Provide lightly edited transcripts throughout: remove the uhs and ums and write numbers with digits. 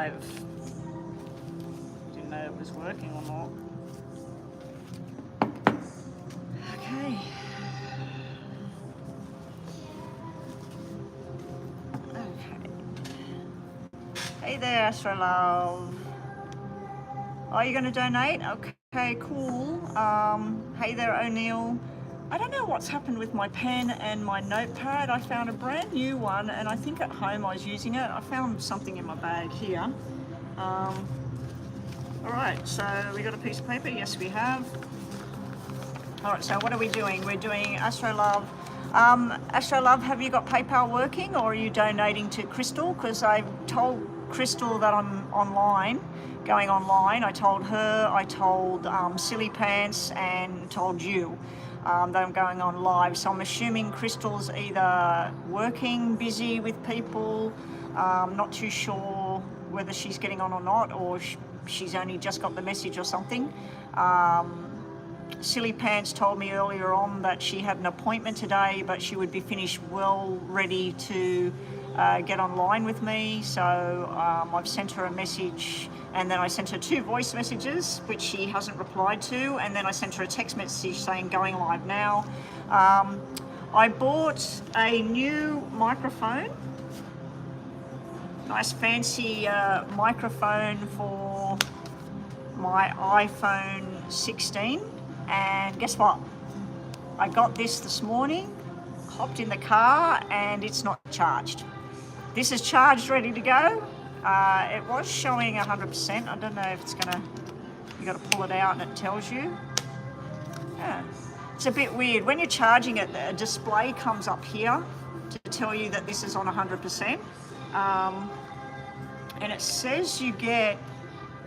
live. Didn't know it was working or not. Okay. Okay. Hey there, Astro Love. Are you going to donate? Okay, cool. Hey there, O'Neill. I don't know what's happened with my pen and my notepad. I found a brand new one, and I think at home I was using it. I found something in my bag here. All right, so we got a piece of paper. Yes, we have. All right, so what are we doing? We're doing Astro Love. Astro Love, have you got PayPal working, or are you donating to Crystal? Because I told Crystal that I'm online, going online. I told her, I told Silly Pants, and told you that I'm going on live. So I'm assuming Crystal's either working, busy with people, not too sure whether she's getting on or not, or she's only just got the message or something. Silly Pants told me earlier on that she had an appointment today, but she would be finished well ready to get online with me. So I've sent her a message, and then I sent her 2 voice messages, which she hasn't replied to, and then I sent her a text message saying going live now. I bought a new microphone, nice fancy microphone for my iPhone 16. And guess what? I got this morning, hopped in the car, and it's not charged. This is charged, ready to go. It was showing 100%. I don't know if it's gonna, you gotta pull it out and it tells you. Yeah. It's a bit weird. When you're charging it, a display comes up here to tell you that this is on 100%. And it says you get,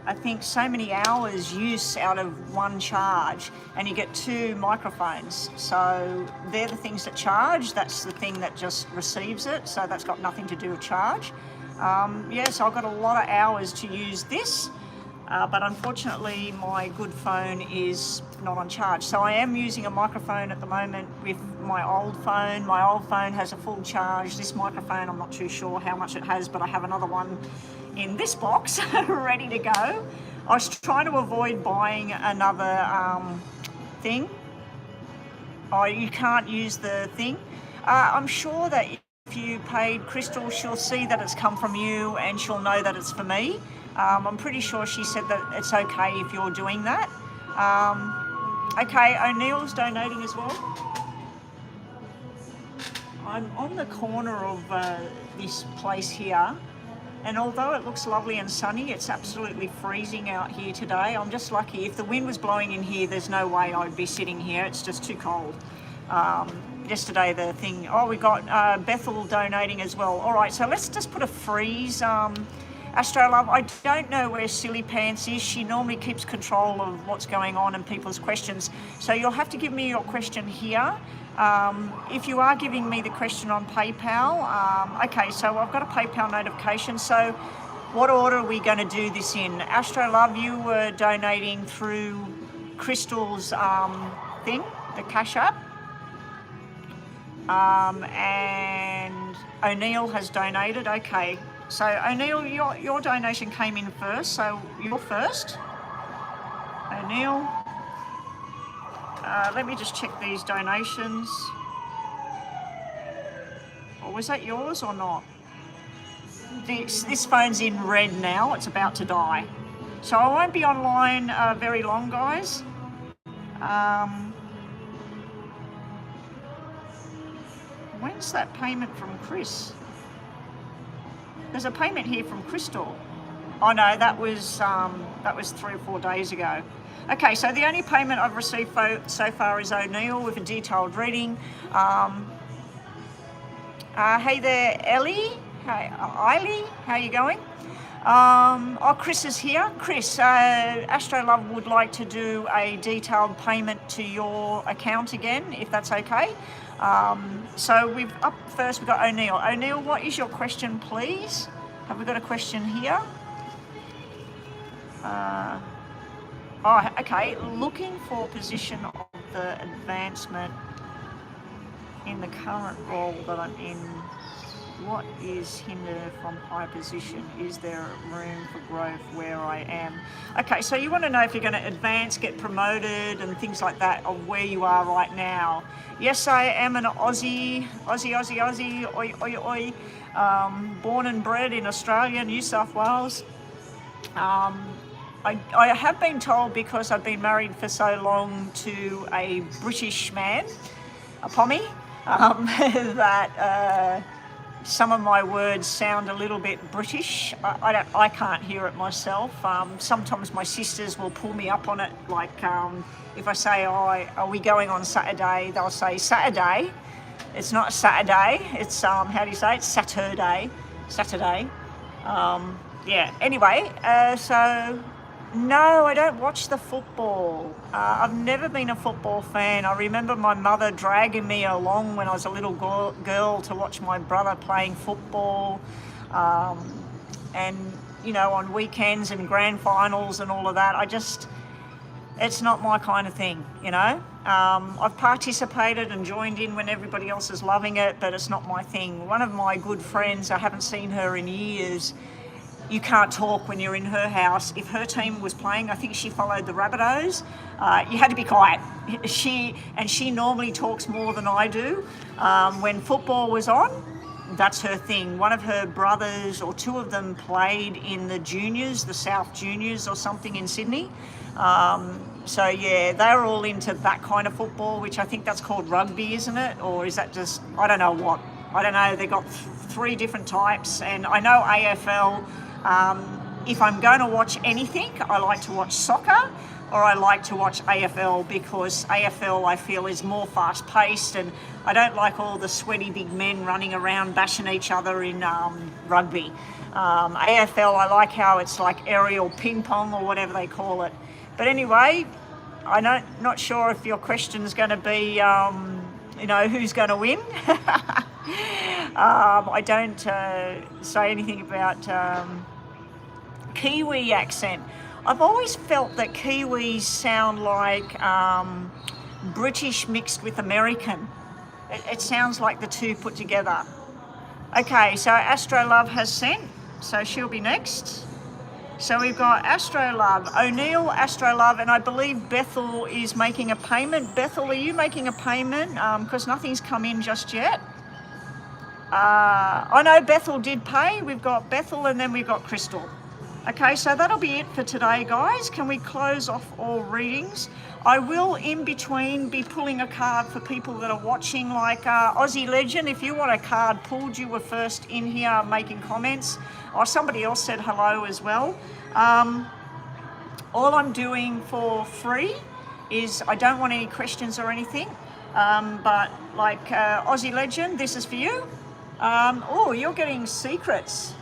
I think, so many hours use out of one charge, and you get 2 microphones. So they're the things that charge. That's the thing that just receives it. So that's got nothing to do with charge. So I've got a lot of hours to use this, but unfortunately my good phone is not on charge. So I am using a microphone at the moment with my old phone. My old phone has a full charge. This microphone, I'm not too sure how much it has, but I have another one in this box ready to go. I was trying to avoid buying another thing. Oh, you can't use the thing. I'm sure that if you paid Crystal, she'll see that it's come from you and she'll know that it's for me. I'm pretty sure she said that it's okay if you're doing that. Okay, O'Neill's donating as well. I'm on the corner of this place here, and although it looks lovely and sunny, it's absolutely freezing out here today. I'm just lucky. If the wind was blowing in here, there's no way I'd be sitting here. It's just too cold. Yesterday the thing, we got Bethel donating as well. All right, so let's just put a freeze. Astro Love, I don't know where Silly Pants is. She normally keeps control of what's going on and people's questions. So you'll have to give me your question here. If you are giving me the question on PayPal, okay, so I've got a PayPal notification. So what order are we going to do this in? Astro Love, you were donating through Crystal's thing, the Cash App. And O'Neill has donated, okay. So O'Neill, your donation came in first, so you're first. O'Neill. Let me just check these donations. Or was that yours or not? This phone's in red now, it's about to die. So I won't be online very long, guys. When's that payment from Chris? There's a payment here from Crystal. Oh no, that was 3 or 4 days ago. Okay, so the only payment I've received so far is O'Neill with a detailed reading. Hey there, Ellie. Hey, Eiley, how are you going? Chris is here. Chris, Astro Love would like to do a detailed payment to your account again, if that's okay. So up first we've got O'Neill. O'Neill, what is your question, please? Have we got a question here? Okay. Looking for position of the advancement in the current role that I'm in. What is hinder from high position? Is there room for growth where I am? Okay, so you want to know if you're going to advance, get promoted and things like that of where you are right now. Yes, I am an Aussie, oi, oi, oi. Born and bred in Australia, New South Wales. I have been told, because I've been married for so long to a British man, a Pommy, that some of my words sound a little bit British. I can't hear it myself. Sometimes my sisters will pull me up on it, like if I say, oh, are we going on Saturday? They'll say Saturday. It's not Saturday, it's, how do you say it? Saturday. Yeah, anyway, so no, I don't watch the football. I've never been a football fan. I remember my mother dragging me along when I was a little girl to watch my brother playing football. And, you know, on weekends and grand finals and all of that, it's not my kind of thing, you know. I've participated and joined in when everybody else is loving it, but it's not my thing. One of my good friends, I haven't seen her in years. You can't talk when you're in her house. If her team was playing, I think she followed the Rabbitohs, you had to be quiet. She normally talks more than I do. When football was on, that's her thing. One of her brothers, or two of them, played in the juniors, the South Juniors or something in Sydney. So yeah, they're all into that kind of football, which I think that's called rugby, isn't it? Or is that just, I don't know what. I don't know, they've got three different types, and I know AFL, if I'm going to watch anything, I like to watch soccer, or I like to watch AFL, because AFL I feel is more fast paced, and I don't like all the sweaty big men running around bashing each other in rugby. AFL, I like how it's like aerial ping pong or whatever they call it. But anyway, I'm not sure if your question's going to be, you know, who's going to win. I don't say anything about Kiwi accent. I've always felt that Kiwis sound like British mixed with American. It sounds like the two put together. Okay, so Astro Love has sent, so she'll be next. So we've got Astro Love, O'Neill, Astro Love, and I believe Bethel is making a payment. Bethel, are you making a payment? Because nothing's come in just yet. I know Bethel did pay. We've got Bethel and then we've got Crystal. Okay, so that'll be it for today, guys. Can we close off all readings? I will, in between, be pulling a card for people that are watching, like Aussie Legend. If you want a card pulled, you were first in here making comments. Or somebody else said hello as well. All I'm doing for free is, I don't want any questions or anything. But like Aussie Legend, this is for you. Oh, you're getting secrets.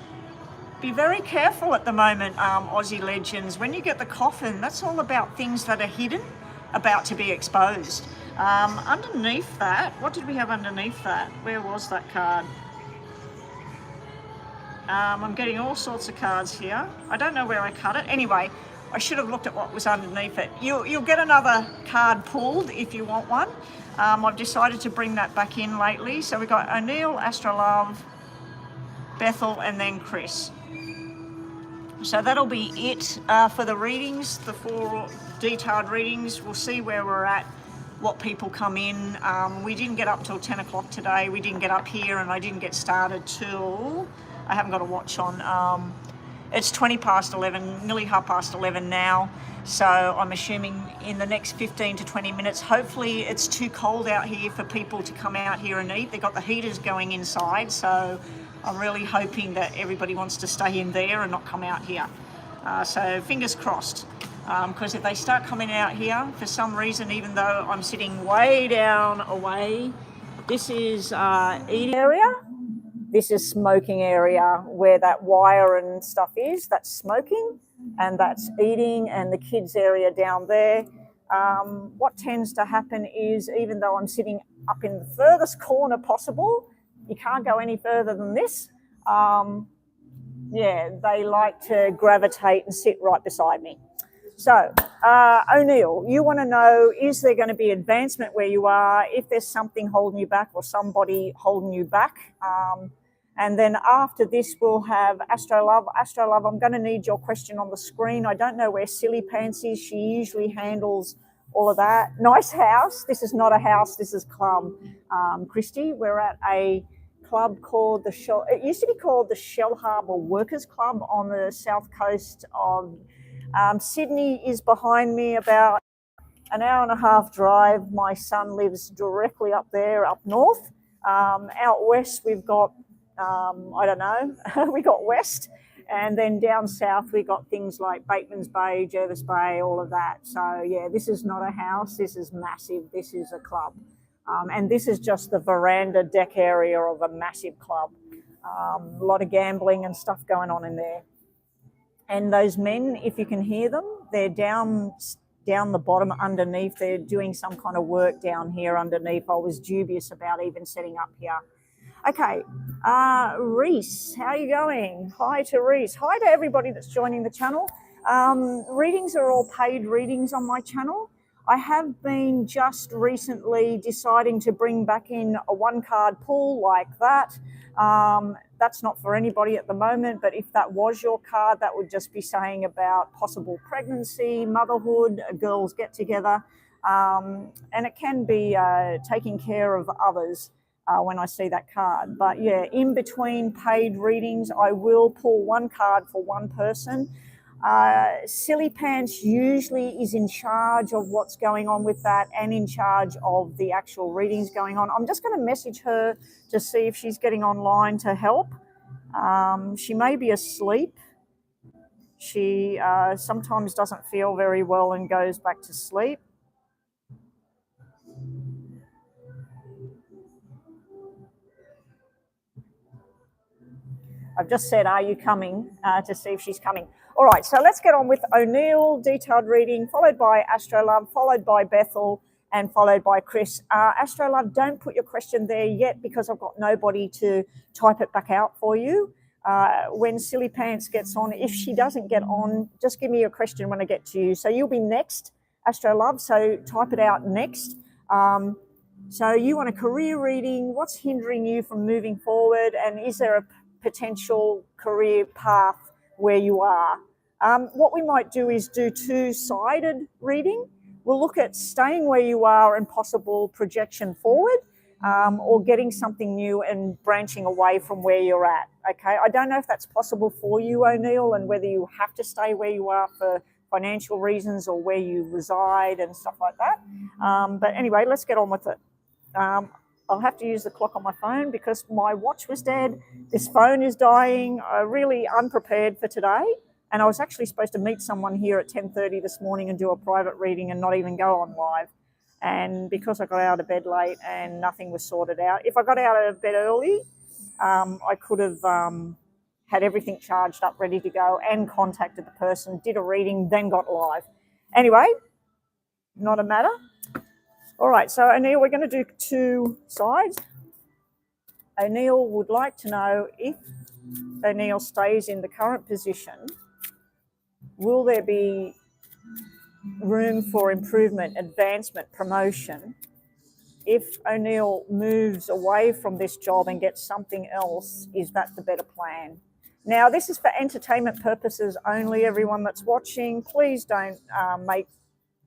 Be very careful at the moment, Aussie Legends. When you get the coffin, that's all about things that are hidden, about to be exposed. Underneath that, what did we have underneath that? Where was that card? I'm getting all sorts of cards here. I don't know where I cut it. Anyway, I should have looked at what was underneath it. You'll get another card pulled if you want one. I've decided to bring that back in lately. So we've got O'Neill, Astrolove, Bethel, and then Chris. So that'll be it for the readings, the 4 detailed readings. We'll see where we're at, what people come in. We didn't get up till 10 o'clock today. We didn't get up here, and I didn't get started till, I haven't got a watch on. It's 20 past 11, nearly half past 11 now. So I'm assuming in the next 15 to 20 minutes, hopefully it's too cold out here for people to come out here and eat. They've got the heaters going inside, so I'm really hoping that everybody wants to stay in there and not come out here. So fingers crossed, because if they start coming out here for some reason, even though I'm sitting way down away, this is eating area. This is smoking area where that wire and stuff is. That's smoking, and that's eating, and the kids area down there. What tends to happen is, even though I'm sitting up in the furthest corner possible, you can't go any further than this. Yeah, they like to gravitate and sit right beside me. So, O'Neill, you want to know, is there going to be advancement where you are? If there's something holding you back or somebody holding you back, And then after this, we'll have Astro Love. Astro Love, I'm going to need your question on the screen. I don't know where Silly Pants is. She usually handles all of that. Nice house. This is not a house. This is club. Christy, we're at a club called the Shell. It used to be called the Shell Harbour Workers Club on the south coast of Sydney. Is behind me, about an hour and a half drive. My son lives directly up there, up north. Out west, we've got, I don't know, we got west. And then down south, we got things like Bateman's Bay, Jervis Bay, all of that. So, yeah, this is not a house. This is massive. This is a club. And this is just the veranda deck area of a massive club. A lot of gambling and stuff going on in there. And those men, if you can hear them, they're down the bottom underneath. They're doing some kind of work down here underneath. I was dubious about even setting up here. Okay, Reese, how are you going? Hi to Reese. Hi to everybody that's joining the channel. Readings are all paid readings on my channel. I have been just recently deciding to bring back in a one-card pull like that. That's not for anybody at the moment, but if that was your card, that would just be saying about possible pregnancy, motherhood, girls get together, and it can be taking care of others when I see that card. But yeah, in between paid readings, I will pull one card for one person. Silly Pants usually is in charge of what's going on with that and in charge of the actual readings going on. I'm just going to message her to see if she's getting online to help. She may be asleep. She sometimes doesn't feel very well and goes back to sleep. I've just said, are you coming, to see if she's coming. All right, so let's get on with O'Neill, detailed reading, followed by Astrolove, followed by Bethel, and followed by Chris. Astrolove, don't put your question there yet because I've got nobody to type it back out for you. When Silly Pants gets on, if she doesn't get on, just give me your question when I get to you. So you'll be next, Astrolove, so type it out next. So you want a career reading, what's hindering you from moving forward, and is there a potential career path where you are? What we might do is do two-sided reading. We'll look at staying where you are and possible projection forward, or getting something new and branching away from where you're at. Okay, I don't know if that's possible for you, O'Neill, and whether you have to stay where you are for financial reasons or where you reside and stuff like that. But anyway, let's get on with it. I'll have to use the clock on my phone because my watch was dead. This phone is dying. I'm really unprepared for today. And I was actually supposed to meet someone here at 10:30 this morning and do a private reading and not even go on live. And because I got out of bed late and nothing was sorted out. If I got out of bed early, I could have had everything charged up, ready to go, and contacted the person, did a reading, then got live. Anyway, not a matter. All right, so O'Neill, we're going to do two sides. O'Neill would like to know if O'Neill stays in the current position, will there be room for improvement, advancement, promotion? If O'Neill moves away from this job and gets something else, is that the better plan? Now, this is for entertainment purposes only, everyone that's watching. Please don't make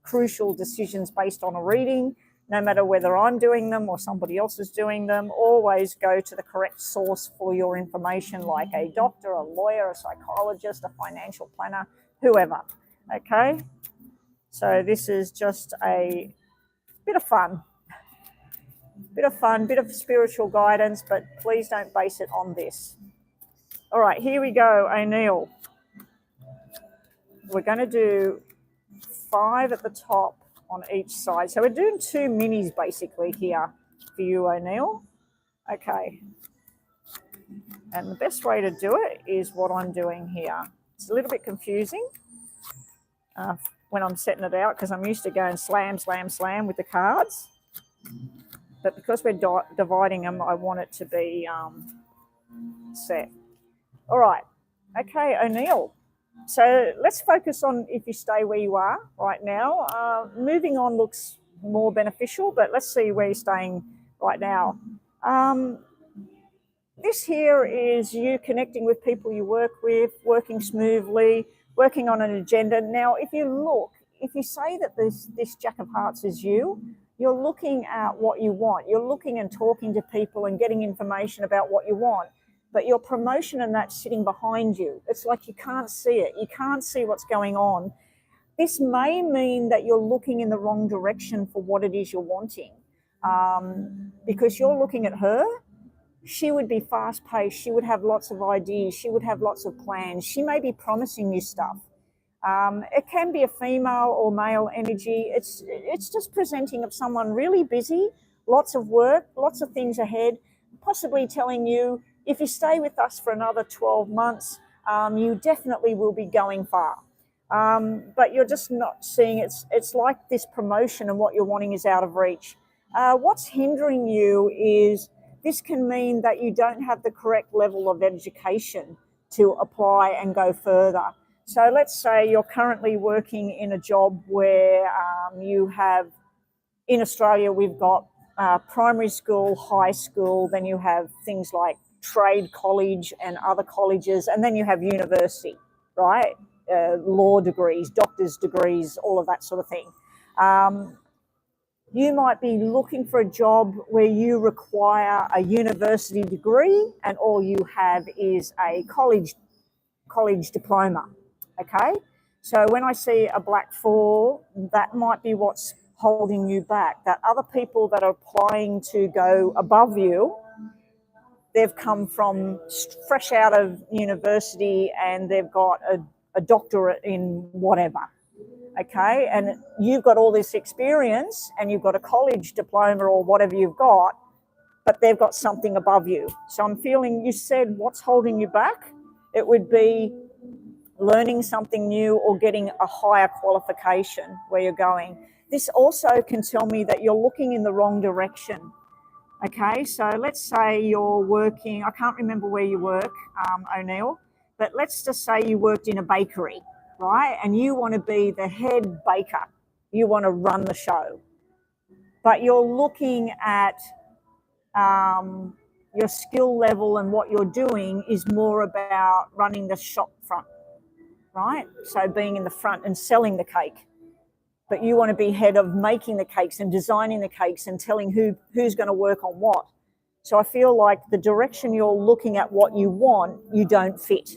crucial decisions based on a reading, no matter whether I'm doing them or somebody else is doing them. Always go to the correct source for your information, like a doctor, a lawyer, a psychologist, a financial planner, whoever. Okay, so this is just a bit of fun, bit of spiritual guidance, but please don't base it on this. All right, here we go, O'Neill. We're going to do 5 at the top on each side. So we're doing 2 minis basically here for you, O'Neill. Okay. And the best way to do it is what I'm doing here. It's a little bit confusing when I'm setting it out because I'm used to going slam, slam, slam with the cards. But because we're dividing them, I want it to be set. All right. Okay, O'Neill. So let's focus on if you stay where you are right now. Moving on looks more beneficial, but let's see where you're staying right now. This here is you connecting with people you work with, working smoothly, working on an agenda. Now, if you say that this Jack of Hearts is you, you're looking at what you want. You're looking and talking to people and getting information about what you want. But your promotion and that's sitting behind you. It's like you can't see it. You can't see what's going on. This may mean that you're looking in the wrong direction for what it is you're wanting, because you're looking at her. She would be fast-paced. She would have lots of ideas. She would have lots of plans. She may be promising you stuff. It can be a female or male energy. It's just presenting of someone really busy, lots of work, lots of things ahead, possibly telling you, if you stay with us for another 12 months, you definitely will be going far. But you're just not seeing it's like this promotion and what you're wanting is out of reach. What's hindering you is this can mean that you don't have the correct level of education to apply and go further. So let's say you're currently working in a job where you have, in Australia, we've got primary school, high school, then you have things like trade college and other colleges, and then you have university, right? Law degrees, doctor's degrees, all of that sort of thing. You might be looking for a job where you require a university degree and all you have is a college diploma, okay? So when I see a black 4, that might be what's holding you back. That other people that are applying to go above you, they've come from fresh out of university and they've got a doctorate in whatever. Okay, and you've got all this experience and you've got a college diploma or whatever you've got, but they've got something above you. So I'm feeling, you said what's holding you back? It would be learning something new or getting a higher qualification where you're going. This also can tell me that you're looking in the wrong direction. Okay, so let's say you're working, I can't remember where you work, O'Neill, but let's just say you worked in a bakery, right? And you want to be the head baker. You want to run the show. But you're looking at your skill level and what you're doing is more about running the shop front, right? So being in the front and selling the cake. But you want to be head of making the cakes and designing the cakes and telling who's going to work on what. So I feel like the direction you're looking at what you want, you don't fit.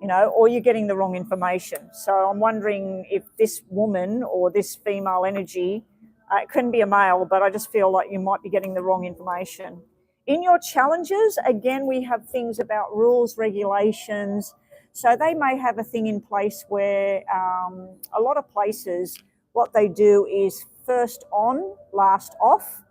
Or you're getting the wrong information. So I'm wondering if this woman or this female energy, it couldn't be a male, but I just feel like you might be getting the wrong information. In your challenges, again, we have things about rules, regulations. So they may have a thing in place where a lot of places, what they do is first on, last off.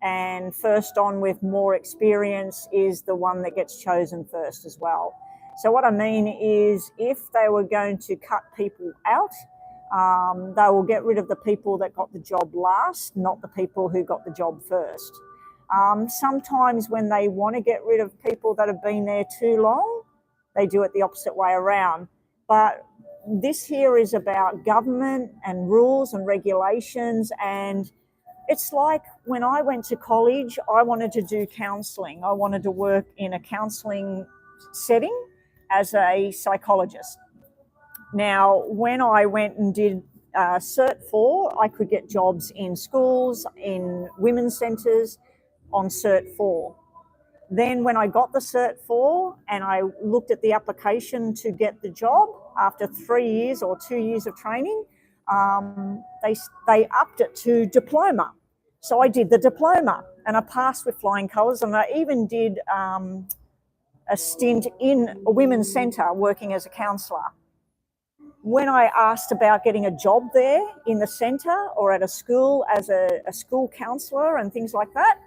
And first on with more experience is the one that gets chosen first as well. So what I mean is if they were going to cut people out, they will get rid of the people that got the job last, not the people who got the job first. Sometimes when they want to get rid of people that have been there too long, they do it the opposite way around. But this here is about government and rules and regulations, and it's like when I went to college, I wanted to do counselling. I wanted to work in a counselling setting as a psychologist. Now, when I went and did Cert 4, I could get jobs in schools, in women's centres on Cert 4. Then when I got the Cert 4 and I looked at the application to get the job after 3 years or 2 years of training, they upped it to diploma. So I did the diploma and I passed with flying colours, and I even did a stint in a women's centre working as a counsellor. When I asked about getting a job there in the centre or at a school as a school counsellor and things like that,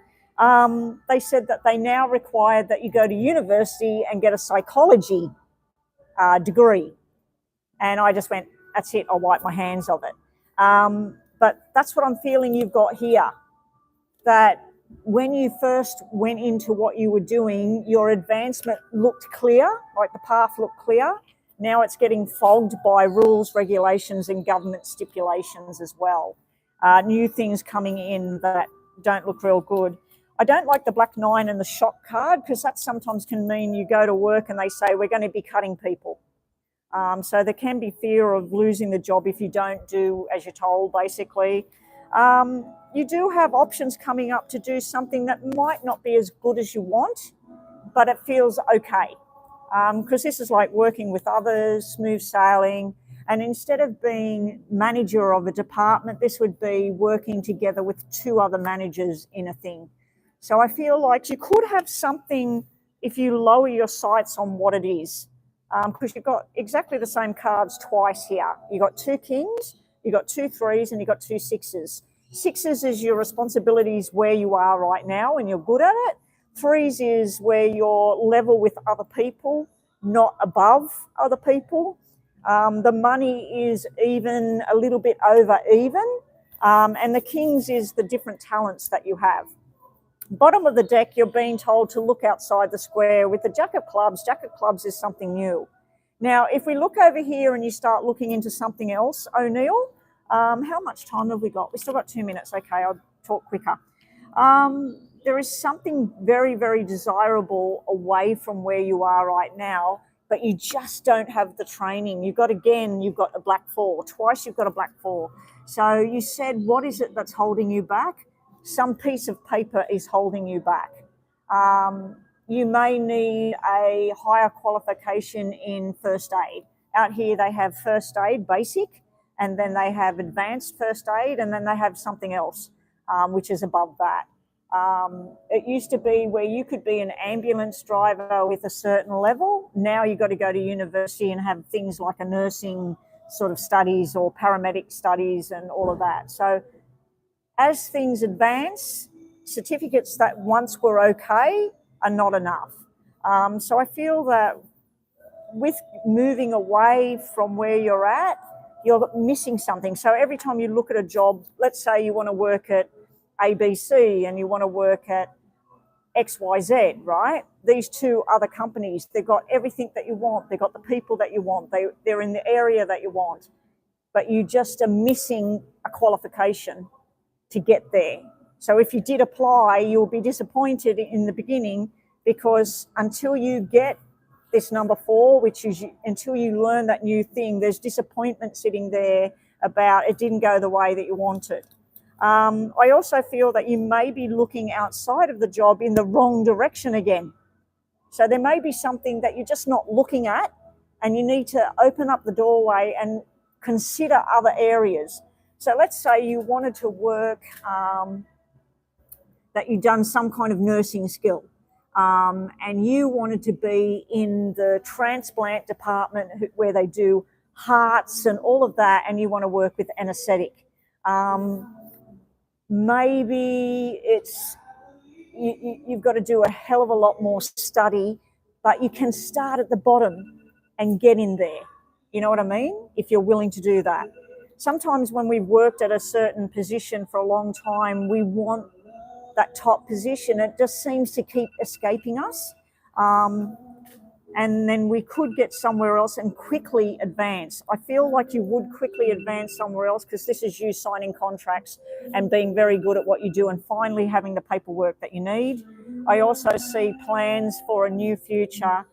they said that they now require that you go to university and get a psychology degree. And I just went, that's it, I'll wipe my hands of it. But that's what I'm feeling you've got here, that when you first went into what you were doing, your advancement looked clear, like the path looked clear. Now it's getting fogged by rules, regulations, and government stipulations as well. New things coming in that don't look real good. I don't like the black 9 and the shock card, because that sometimes can mean you go to work and they say, we're going to be cutting people. So there can be fear of losing the job if you don't do as you're told, basically. You do have options coming up to do something that might not be as good as you want, but it feels okay. Because this is like working with others, smooth sailing. And instead of being manager of a department, this would be working together with 2 other managers in a thing. So I feel like you could have something if you lower your sights on what it is. Because you've got exactly the same cards twice here. You've got 2 kings, you've got 2 3s, and you've got 2 6s. 6s is your responsibilities where you are right now and you're good at it. 3s is where you're level with other people, not above other people. The money is even a little bit over even. And the kings is the different talents that you have. Bottom of the deck, you're being told to look outside the square. With the Jack of Clubs is something new. Now, if we look over here and you start looking into something else, O'Neill, how much time have we got? We've still got 2 minutes. Okay, I'll talk quicker. There is something very, very desirable away from where you are right now, but you just don't have the training. You've got a black 4. Twice you've got a black 4. So you said, what is it that's holding you back? Some piece of paper is holding you back. You may need a higher qualification in first aid. Out here they have first aid basic, and then they have advanced first aid, and then they have something else, which is above that. It used to be where you could be an ambulance driver with a certain level. Now you've got to go to university and have things like a nursing sort of studies or paramedic studies and all of that. So as things advance, certificates that once were okay are not enough. So I feel that with moving away from where you're at, you're missing something. So every time you look at a job, let's say you want to work at ABC and you want to work at XYZ, right? These 2 other companies, they've got everything that you want. They've got the people that you want. They're in the area that you want. But you just are missing a qualification to get there. So if you did apply, you'll be disappointed in the beginning, because until you get this number 4, which is until you learn that new thing, there's disappointment sitting there about it didn't go the way that you wanted. I also feel that you may be looking outside of the job in the wrong direction again. So there may be something that you're just not looking at, and you need to open up the doorway and consider other areas. So let's say you wanted to work, that you've done some kind of nursing skill, and you wanted to be in the transplant department where they do hearts and all of that, and you want to work with anaesthetic. Maybe it's you've got to do a hell of a lot more study, but you can start at the bottom and get in there. You know what I mean? If you're willing to do that. Sometimes when we've worked at a certain position for a long time, we want that top position. It just seems to keep escaping us. And then we could get somewhere else and quickly advance. I feel like you would quickly advance somewhere else, because this is you signing contracts and being very good at what you do and finally having the paperwork that you need. I also see plans for a new future,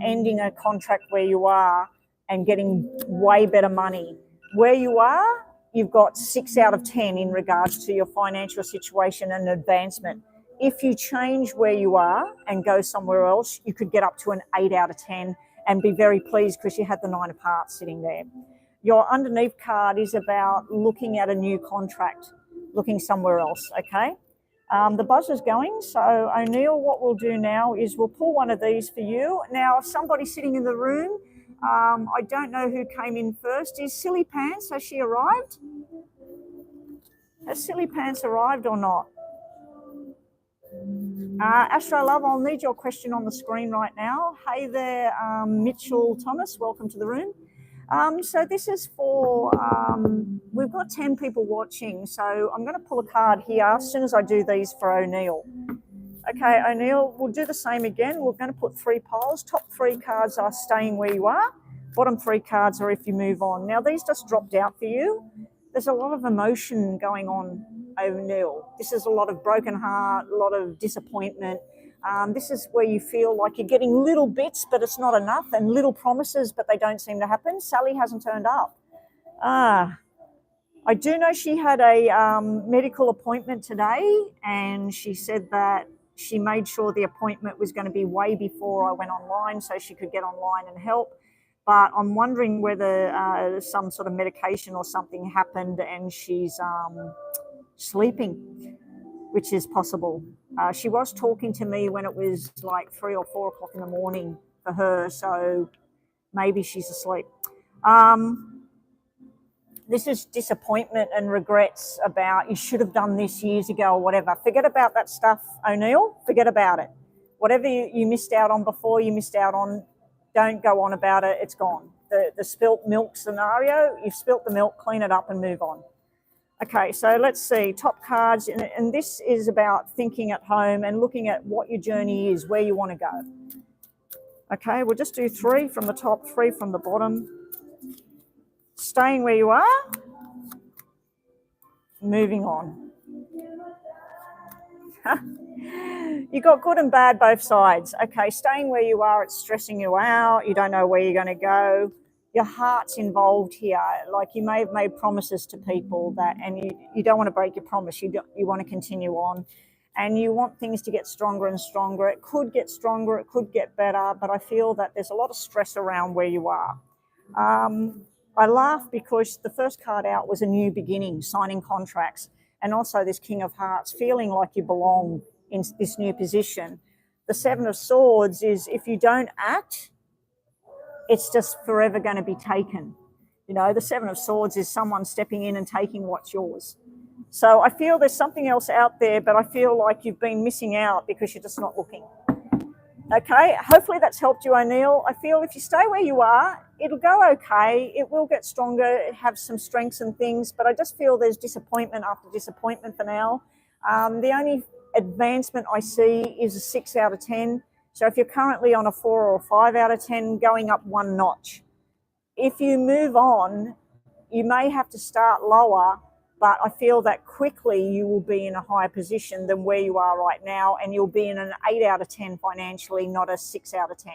ending a contract where you are and getting way better money. Where you are, you've got 6 out of 10 in regards to your financial situation and advancement. If you change where you are and go somewhere else, you could get up to an 8 out of 10 and be very pleased because you had the 9 of hearts sitting there. Your underneath card is about looking at a new contract, looking somewhere else, okay? The buzzer's going, so O'Neill, what we'll do now is we'll pull one of these for you. Now, if somebody's sitting in the room, I don't know who came in first. Is Silly Pants, has she arrived? Has Silly Pants arrived or not? Astro Love, I'll need your question on the screen right now. Hey there, Mitchell Thomas, welcome to the room. So this is for, we've got 10 people watching, so I'm going to pull a card here as soon as I do these for O'Neill. Okay, O'Neill, we'll do the same again. We're going to put 3 piles. Top 3 cards are staying where you are. Bottom 3 cards are if you move on. Now, these just dropped out for you. There's a lot of emotion going on, O'Neill. This is a lot of broken heart, a lot of disappointment. This is where you feel like you're getting little bits, but it's not enough, and little promises, but they don't seem to happen. Sally hasn't turned up. I do know she had a medical appointment today, and she said that she made sure the appointment was going to be way before I went online so she could get online and help. But I'm wondering whether some sort of medication or something happened and she's sleeping, which is possible. She was talking to me when it was like 3 or 4 o'clock in the morning for her, so maybe she's asleep. This is disappointment and regrets about you should have done this years ago or whatever. Forget about that stuff, O'Neill. Forget about it. Whatever you missed out on before, you missed out on. Don't go on about it. It's gone. The spilt milk scenario, you've spilt the milk, clean it up and move on. Okay, so let's see. Top cards. And this is about thinking at home and looking at what your journey is, where you want to go. Okay, we'll just do 3 from the top, 3 from the bottom. Staying where you are, moving on. You got good and bad both sides. Okay, staying where you are, it's stressing you out. You don't know where you're going to go. Your heart's involved here. Like you may have made promises to people that, and you don't want to break your promise. You want to continue on, and you want things to get stronger and stronger. It could get stronger, it could get better, but I feel that there's a lot of stress around where you are. I laugh because the first card out was a new beginning, signing contracts, and also this King of Hearts, feeling like you belong in this new position. The 7 of Swords is if you don't act, it's just forever going to be taken. You know, the 7 of Swords is someone stepping in and taking what's yours. So I feel there's something else out there, but I feel like you've been missing out because you're just not looking. Okay, hopefully that's helped you, O'Neill. I feel if you stay where you are, it'll go okay. It will get stronger, have some strengths and things, but I just feel there's disappointment after disappointment for now. The only advancement I see is a 6 out of 10. So if you're currently on a 4 or a 5 out of 10, going up 1 notch. If you move on, you may have to start lower, but I feel that quickly you will be in a higher position than where you are right now, and you'll be in an 8 out of 10 financially, not a 6 out of 10.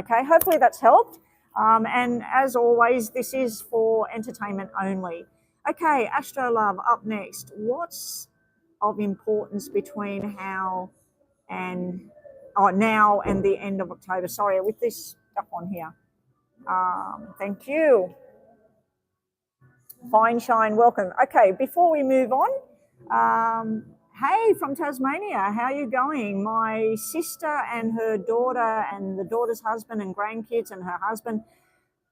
Okay, hopefully that's helped. And as always, this is for entertainment only. Okay, Astro Love up next. What's of importance between now and the end of October? Sorry, with this stuff on here. Thank you. Fine Shine, welcome. Okay, before we move on, hey, from Tasmania, how are you going? My sister and her daughter and the daughter's husband and grandkids and her husband,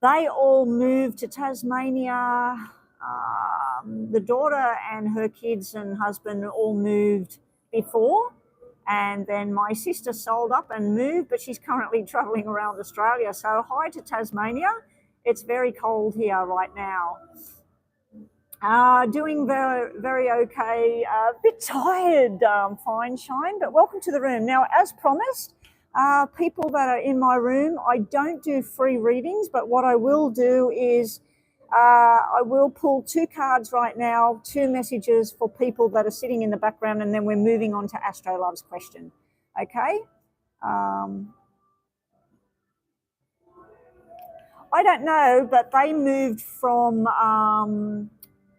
they all moved to Tasmania. The daughter and her kids and husband all moved before, and then my sister sold up and moved, but she's currently travelling around Australia. So hi to Tasmania. It's very cold here right now. Doing very, very okay. A bit tired, Fine Shine, but welcome to the room. Now, as promised, people that are in my room, I don't do free readings, but what I will do is I will pull 2 cards right now, 2 messages for people that are sitting in the background, and then we're moving on to Astro Love's question. Okay? I don't know, but they moved from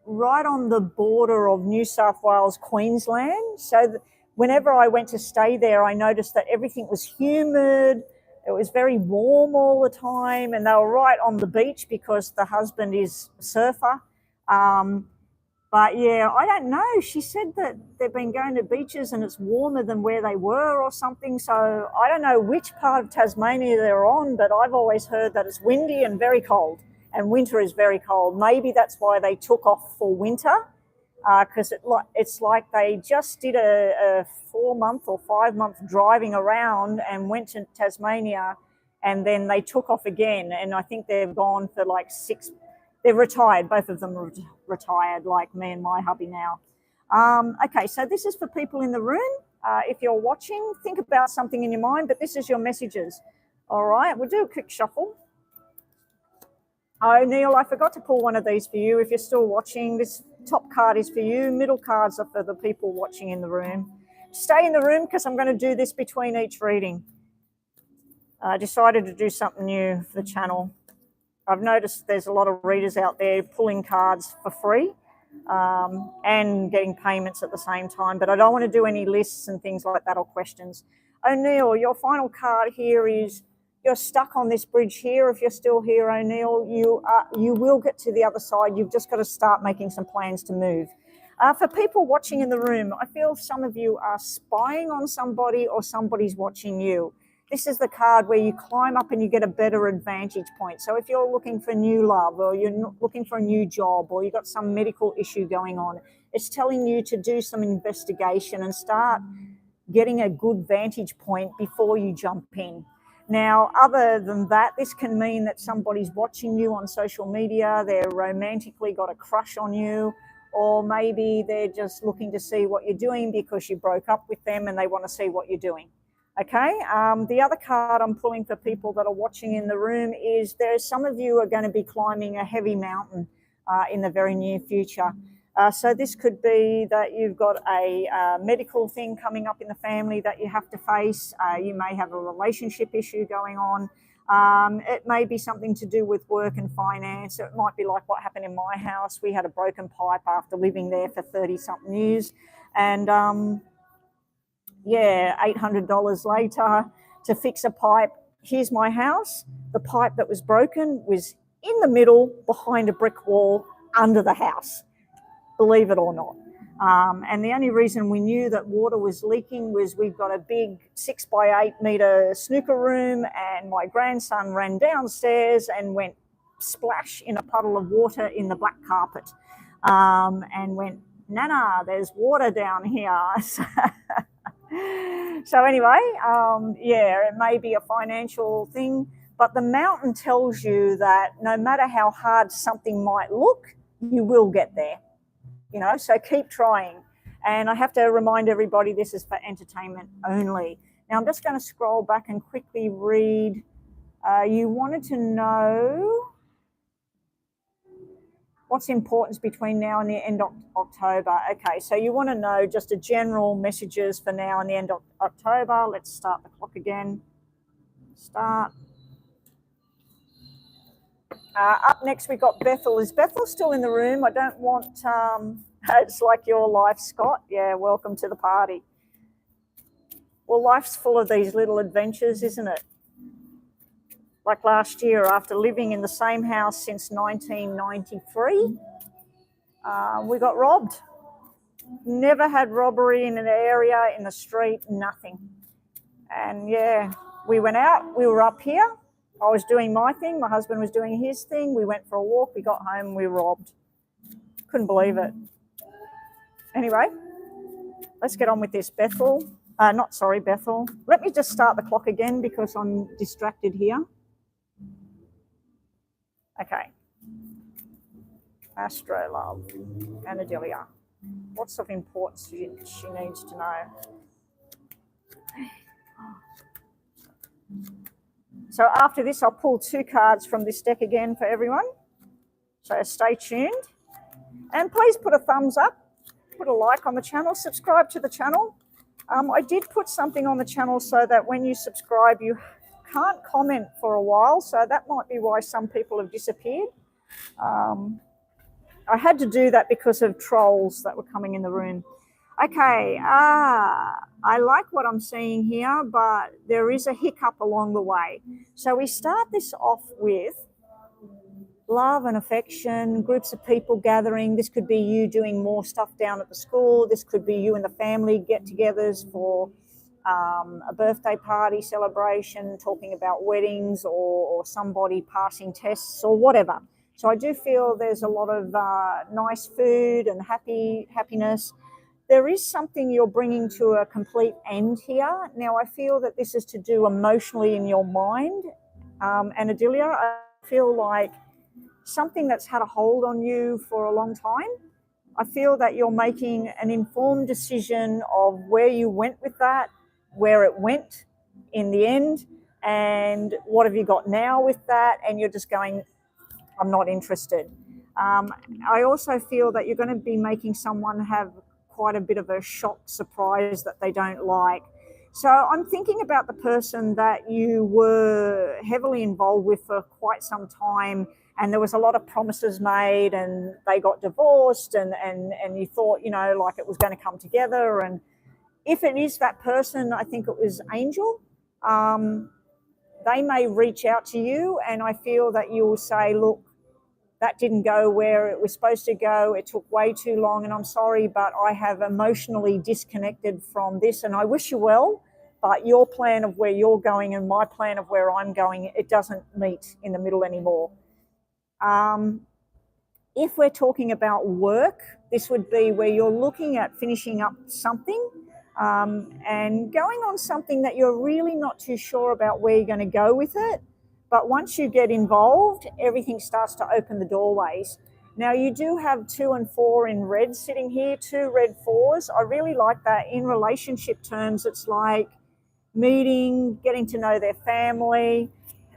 right on the border of New South Wales, Queensland. So whenever I went to stay there, I noticed that everything was humid. It was very warm all the time, and they were right on the beach because the husband is a surfer. But yeah, I don't know. She said that they've been going to beaches and it's warmer than where they were or something. So I don't know which part of Tasmania they're on, but I've always heard that it's windy and very cold, and winter is very cold. Maybe that's why they took off for winter, because it's like they just did a 4-month or 5-month driving around and went to Tasmania, and then they took off again. And I think they've gone for like 6. They're retired. Both of them are retired, like me and my hubby now. Okay, so this is for people in the room. If you're watching, think about something in your mind, but this is your messages. All right, we'll do a quick shuffle. Oh, Neil, I forgot to pull one of these for you. If you're still watching, this Top card is for you. Middle cards are for the people watching in the room. Stay in the room because I'm going to do this between each reading. I decided to do something new for the channel. I've noticed there's a lot of readers out there pulling cards for free and getting payments at the same time, but I don't want to do any lists and things like that or questions. O'Neill, your final card here is you're stuck on this bridge here. If you're still here, O'Neill, you will get to the other side. You've just got to start making some plans to move. For people watching in the room, I feel some of you are spying on somebody or somebody's watching you. This is the card where you climb up and you get a better advantage point. So if you're looking for new love or you're looking for a new job or you've got some medical issue going on, it's telling you to do some investigation and start getting a good vantage point before you jump in. Now, other than that, this can mean that somebody's watching you on social media, they're romantically got a crush on you, or maybe they're just looking to see what you're doing because you broke up with them and they want to see what you're doing. Okay, the other card I'm pulling for people that are watching in the room is there's some of you are going to be climbing a heavy mountain in the very near future. So this could be that you've got a medical thing coming up in the family that you have to face. You may have a relationship issue going on. It may be something to do with work and finance. It might be like what happened in my house. We had a broken pipe after living there for 30-something years. And yeah, $800 later to fix a pipe. Here's my house. The pipe that was broken was in the middle behind a brick wall under the house, believe it or not. And the only reason we knew that water was leaking was we've got a big 6 by 8 meter snooker room, and my grandson ran downstairs and went splash in a puddle of water in the black carpet and went, Nana, there's water down here. So anyway, yeah, it may be a financial thing, but the mountain tells you that no matter how hard something might look, you will get there, you know, so keep trying. And I have to remind everybody this is for entertainment only. Now I'm just going to scroll back and quickly read. You wanted to know what's the importance between now and the end of October. Okay, so you want to know just a general messages for now and the end of October. Let's start the clock again. Start. Up next, we've got Bethel. Is Bethel still in the room? I don't want, it's like your life, Scott. Yeah, welcome to the party. Well, life's full of these little adventures, isn't it? Like last year, after living in the same house since 1993, we got robbed. Never had robbery in an area, in the street, nothing. And yeah, we went out, we were up here. I was doing my thing, my husband was doing his thing. We went for a walk, we got home, we were robbed. Couldn't believe it. Anyway, let's get on with this. Bethel. Bethel. Let me just start the clock again because I'm distracted here. Okay. Astro Love. Anadelia. What's of importance she needs to know? So after this, I'll pull 2 cards from this deck again for everyone. So stay tuned. And please put a thumbs up, put a like on the channel, subscribe to the channel. I did put something on the channel so that when you subscribe, you can't comment for a while. So that might be why some people have disappeared. I had to do that because of trolls that were coming in the room. Okay, I like what I'm seeing here, but there is a hiccup along the way. So we start this off with love and affection, groups of people gathering. This could be you doing more stuff down at the school. This could be you and the family get-togethers for a birthday party celebration, talking about weddings or somebody passing tests or whatever. So I do feel there's a lot of nice food and happiness. There is something you're bringing to a complete end here. Now, I feel that this is to do emotionally in your mind. Anadelia, I feel like something that's had a hold on you for a long time. I feel that you're making an informed decision of where you went with that, where it went in the end, and what have you got now with that, and you're just going, I'm not interested. I also feel that you're going to be making someone have quite a bit of a shock surprise that they don't like. So I'm thinking about the person that you were heavily involved with for quite some time, and there was a lot of promises made, and they got divorced, and you thought, you know, like it was going to come together. And if it is that person, I think it was Angel. They may reach out to you, and I feel that you'll say, look, that didn't go where it was supposed to go. It took way too long, and I'm sorry, but I have emotionally disconnected from this, and I wish you well, but your plan of where you're going and my plan of where I'm going, it doesn't meet in the middle anymore. If we're talking about work, this would be where you're looking at finishing up something and going on something that you're really not too sure about where you're going to go with it. But once you get involved, everything starts to open the doorways. Now, you do have 2 and 4 in red sitting here, 2 red 4s. I really like that. In relationship terms, it's like meeting, getting to know their family,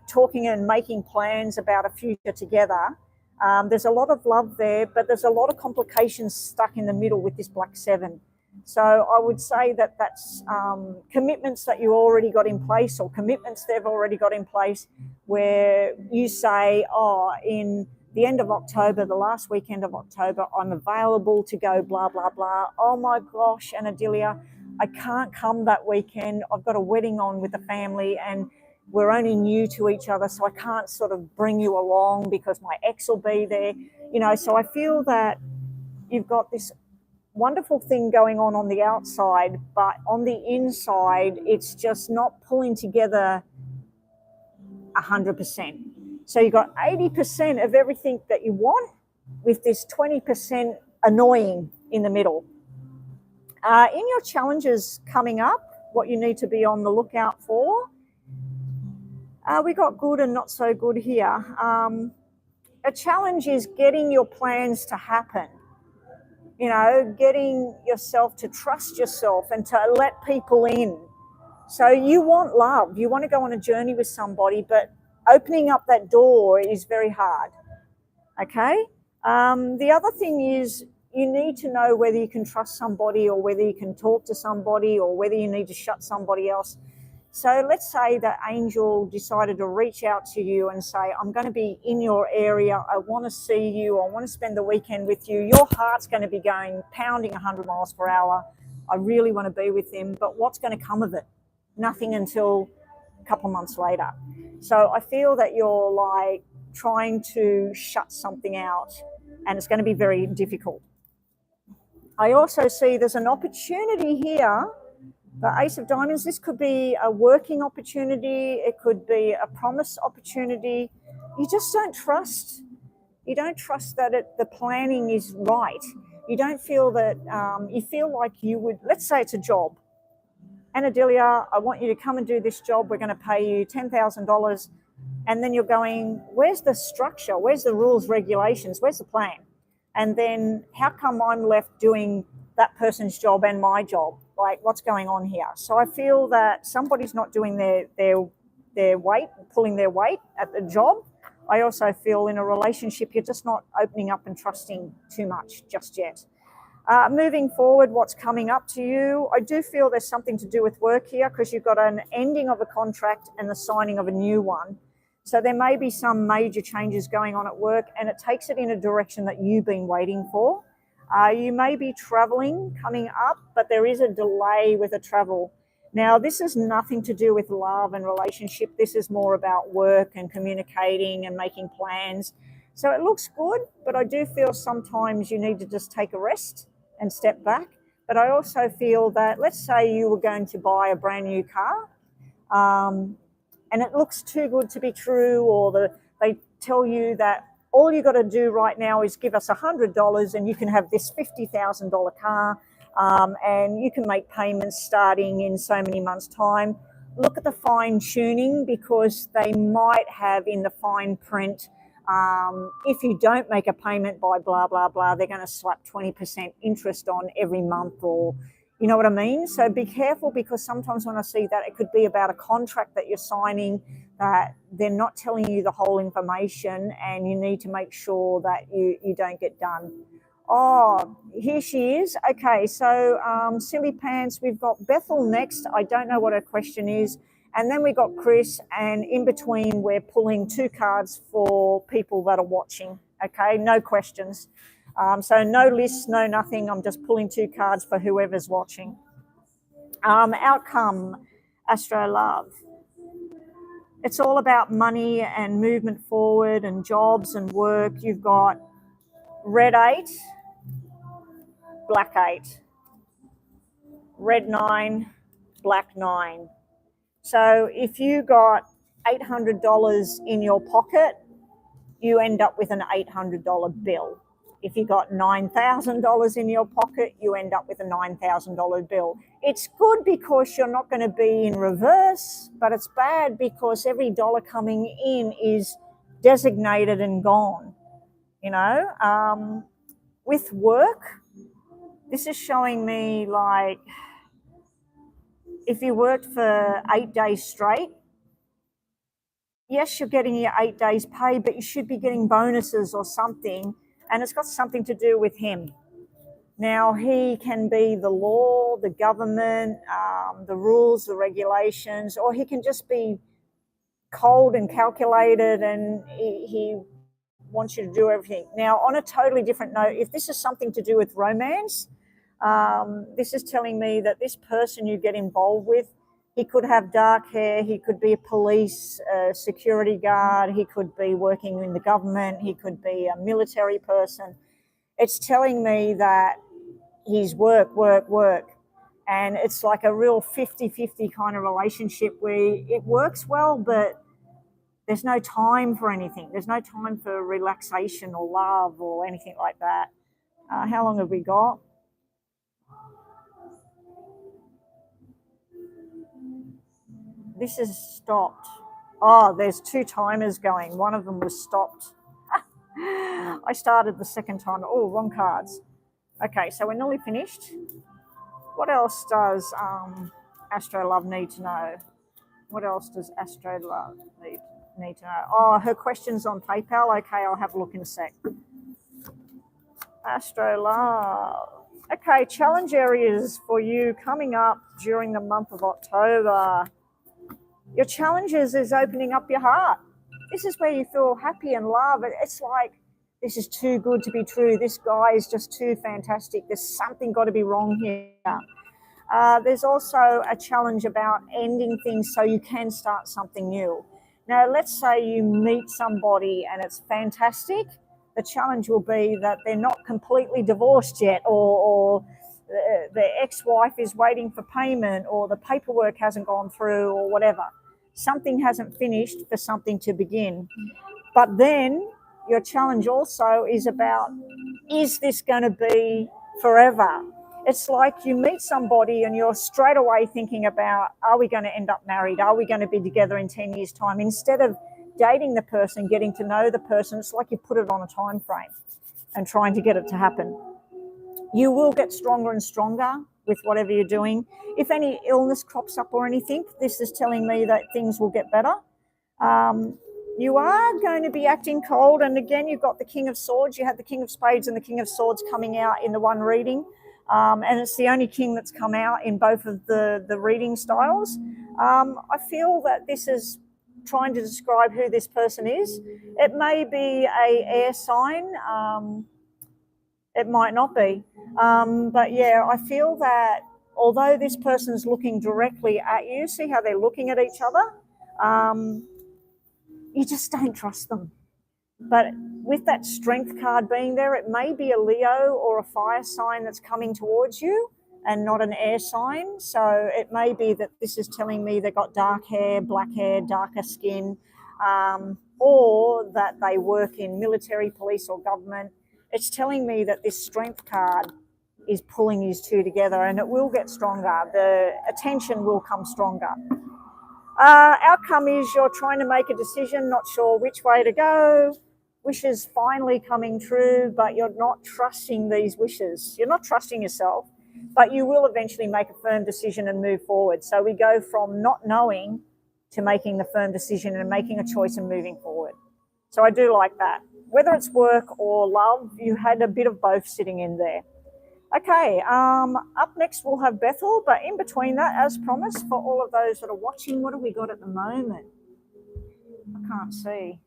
talking and making plans about a future together. There's a lot of love there, but there's a lot of complications stuck in the middle with this black 7. So I would say that that's commitments that you already got in place, or commitments they've already got in place, where you say, oh, in the end of October, the last weekend of October, I'm available to go blah, blah, blah. Oh my gosh, Anadilia, I can't come that weekend. I've got a wedding on with the family, and we're only new to each other, so I can't sort of bring you along because my ex will be there. You know, so I feel that you've got this wonderful thing going on the outside, but on the inside, it's just not pulling together 100%. So you've got 80% of everything that you want with this 20% annoying in the middle. In your challenges coming up, what you need to be on the lookout for, we got good and not so good here. A challenge is getting your plans to happen. You know, getting yourself to trust yourself and to let people in. So you want love, you want to go on a journey with somebody, but opening up that door is very hard. Okay? The other thing is you need to know whether you can trust somebody, or whether you can talk to somebody, or whether you need to shut somebody else. So let's say that Angel decided to reach out to you and say, I'm going to be in your area. I want to see you. I want to spend the weekend with you. Your heart's going to be going pounding 100 miles per hour. I really want to be with him. But what's going to come of it? Nothing until a couple of months later. So I feel that you're like trying to shut something out, and it's going to be very difficult. I also see there's an opportunity here. The Ace of Diamonds, this could be a working opportunity. It could be a promise opportunity. You just don't trust. You don't trust that the planning is right. You don't feel that, you feel like you would, let's say it's a job. Anadilia, I want you to come and do this job. We're going to pay you $10,000. And then you're going, where's the structure? Where's the rules, regulations? Where's the plan? And then how come I'm left doing that person's job and my job? Like, what's going on here? So I feel that somebody's not doing their weight, pulling their weight at the job. I also feel in a relationship, you're just not opening up and trusting too much just yet. Moving forward, what's coming up to you? I do feel there's something to do with work here, because you've got an ending of a contract and the signing of a new one. So there may be some major changes going on at work, and it takes it in a direction that you've been waiting for. You may be traveling coming up, but there is a delay with the travel. Now, this has nothing to do with love and relationship. This is more about work and communicating and making plans. So it looks good, but I do feel sometimes you need to just take a rest and step back. But I also feel that, let's say you were going to buy a brand new car, and it looks too good to be true, or they tell you that all you got to do right now is give us $100 and you can have this $50,000 car, and you can make payments starting in so many months' time. Look at the fine tuning, because they might have in the fine print, if you don't make a payment by blah, blah, blah, they're going to slap 20% interest on every month, or, You know what I mean? So be careful, because sometimes when I see that, it could be about a contract that you're signing that they're not telling you the whole information, and you need to make sure that you don't get done. Oh, here she is. Okay, so Silly Pants, we've got Bethel next. I don't know what her question is. And then we got Chris, and in between we're pulling 2 cards for people that are watching. Okay, no questions. So no lists, no nothing. I'm just pulling 2 cards for whoever's watching. Outcome, Astro Love. It's all about money and movement forward and jobs and work. You've got red 8, black 8, red 9, black 9. So if you got $800 in your pocket, you end up with an $800 bill. If you got $9,000 in your pocket, you end up with a $9,000 bill. It's good because you're not going to be in reverse, but it's bad because every dollar coming in is designated and gone. You know, with work, this is showing me like if you worked for 8 days straight, yes, you're getting your 8 days pay, but you should be getting bonuses or something, and it's got something to do with him. Now, he can be the law, the government, the rules, the regulations, or he can just be cold and calculated, and he wants you to do everything. Now, on a totally different note, if this is something to do with romance, this is telling me that this person you get involved with, he could have dark hair, he could be a police security guard, he could be working in the government, he could be a military person. It's telling me that he's work. And it's like a real 50-50 kind of relationship where it works well, but there's no time for anything. There's no time for relaxation or love or anything like that. How long have we got? This is stopped. Oh, there's 2 timers going. One of them was stopped. I started the second time. Oh, wrong cards. Okay, so we're nearly finished. What else does Astro Love need to know? What else does Astro Love need to know? Oh, her question's on PayPal. Okay, I'll have a look in a sec. Astro Love. Okay, challenge areas for you coming up during the month of October. Your challenges is opening up your heart. This is where you feel happy and love. It's like, this is too good to be true. This guy is just too fantastic. There's something got to be wrong here. There's also a challenge about ending things so you can start something new. Now, let's say you meet somebody and it's fantastic. The challenge will be that they're not completely divorced yet, or the ex-wife is waiting for payment, or the paperwork hasn't gone through, or whatever. Something hasn't finished for something to begin. But then your challenge also is about, is this going to be forever? It's like you meet somebody and you're straight away thinking about, are we going to end up married? Are we going to be together in 10 years' time? Instead of dating the person, getting to know the person, it's like you put it on a time frame and trying to get it to happen. You will get stronger and stronger with whatever you're doing. If any illness crops up or anything, this is telling me that things will get better. You are going to be acting cold. And again, you've got the King of Swords. You had the King of Spades and the King of Swords coming out in the one reading. And it's the only king that's come out in both of the reading styles. I feel that this is trying to describe who this person is. It may be a air sign. It might not be. But yeah, I feel that although this person's looking directly at you, see how they're looking at each other? You just don't trust them. But with that strength card being there, it may be a Leo or a fire sign that's coming towards you and not an air sign. So it may be that this is telling me they've got dark hair, black hair, darker skin, or that they work in military, police or government. It's telling me that this strength card is pulling these two together, and it will get stronger. The attention will come stronger. Outcome is you're trying to make a decision, not sure which way to go. Wishes finally coming true, but you're not trusting these wishes. You're not trusting yourself. but you will eventually make a firm decision and move forward. So we go from not knowing to making the firm decision and making a choice and moving forward. So I do like that. Whether it's work or love, you had a bit of both sitting in there. Okay, up next we'll have Bethel, but in between that, as promised, for all of those that are watching, what have we got at the moment? I can't see.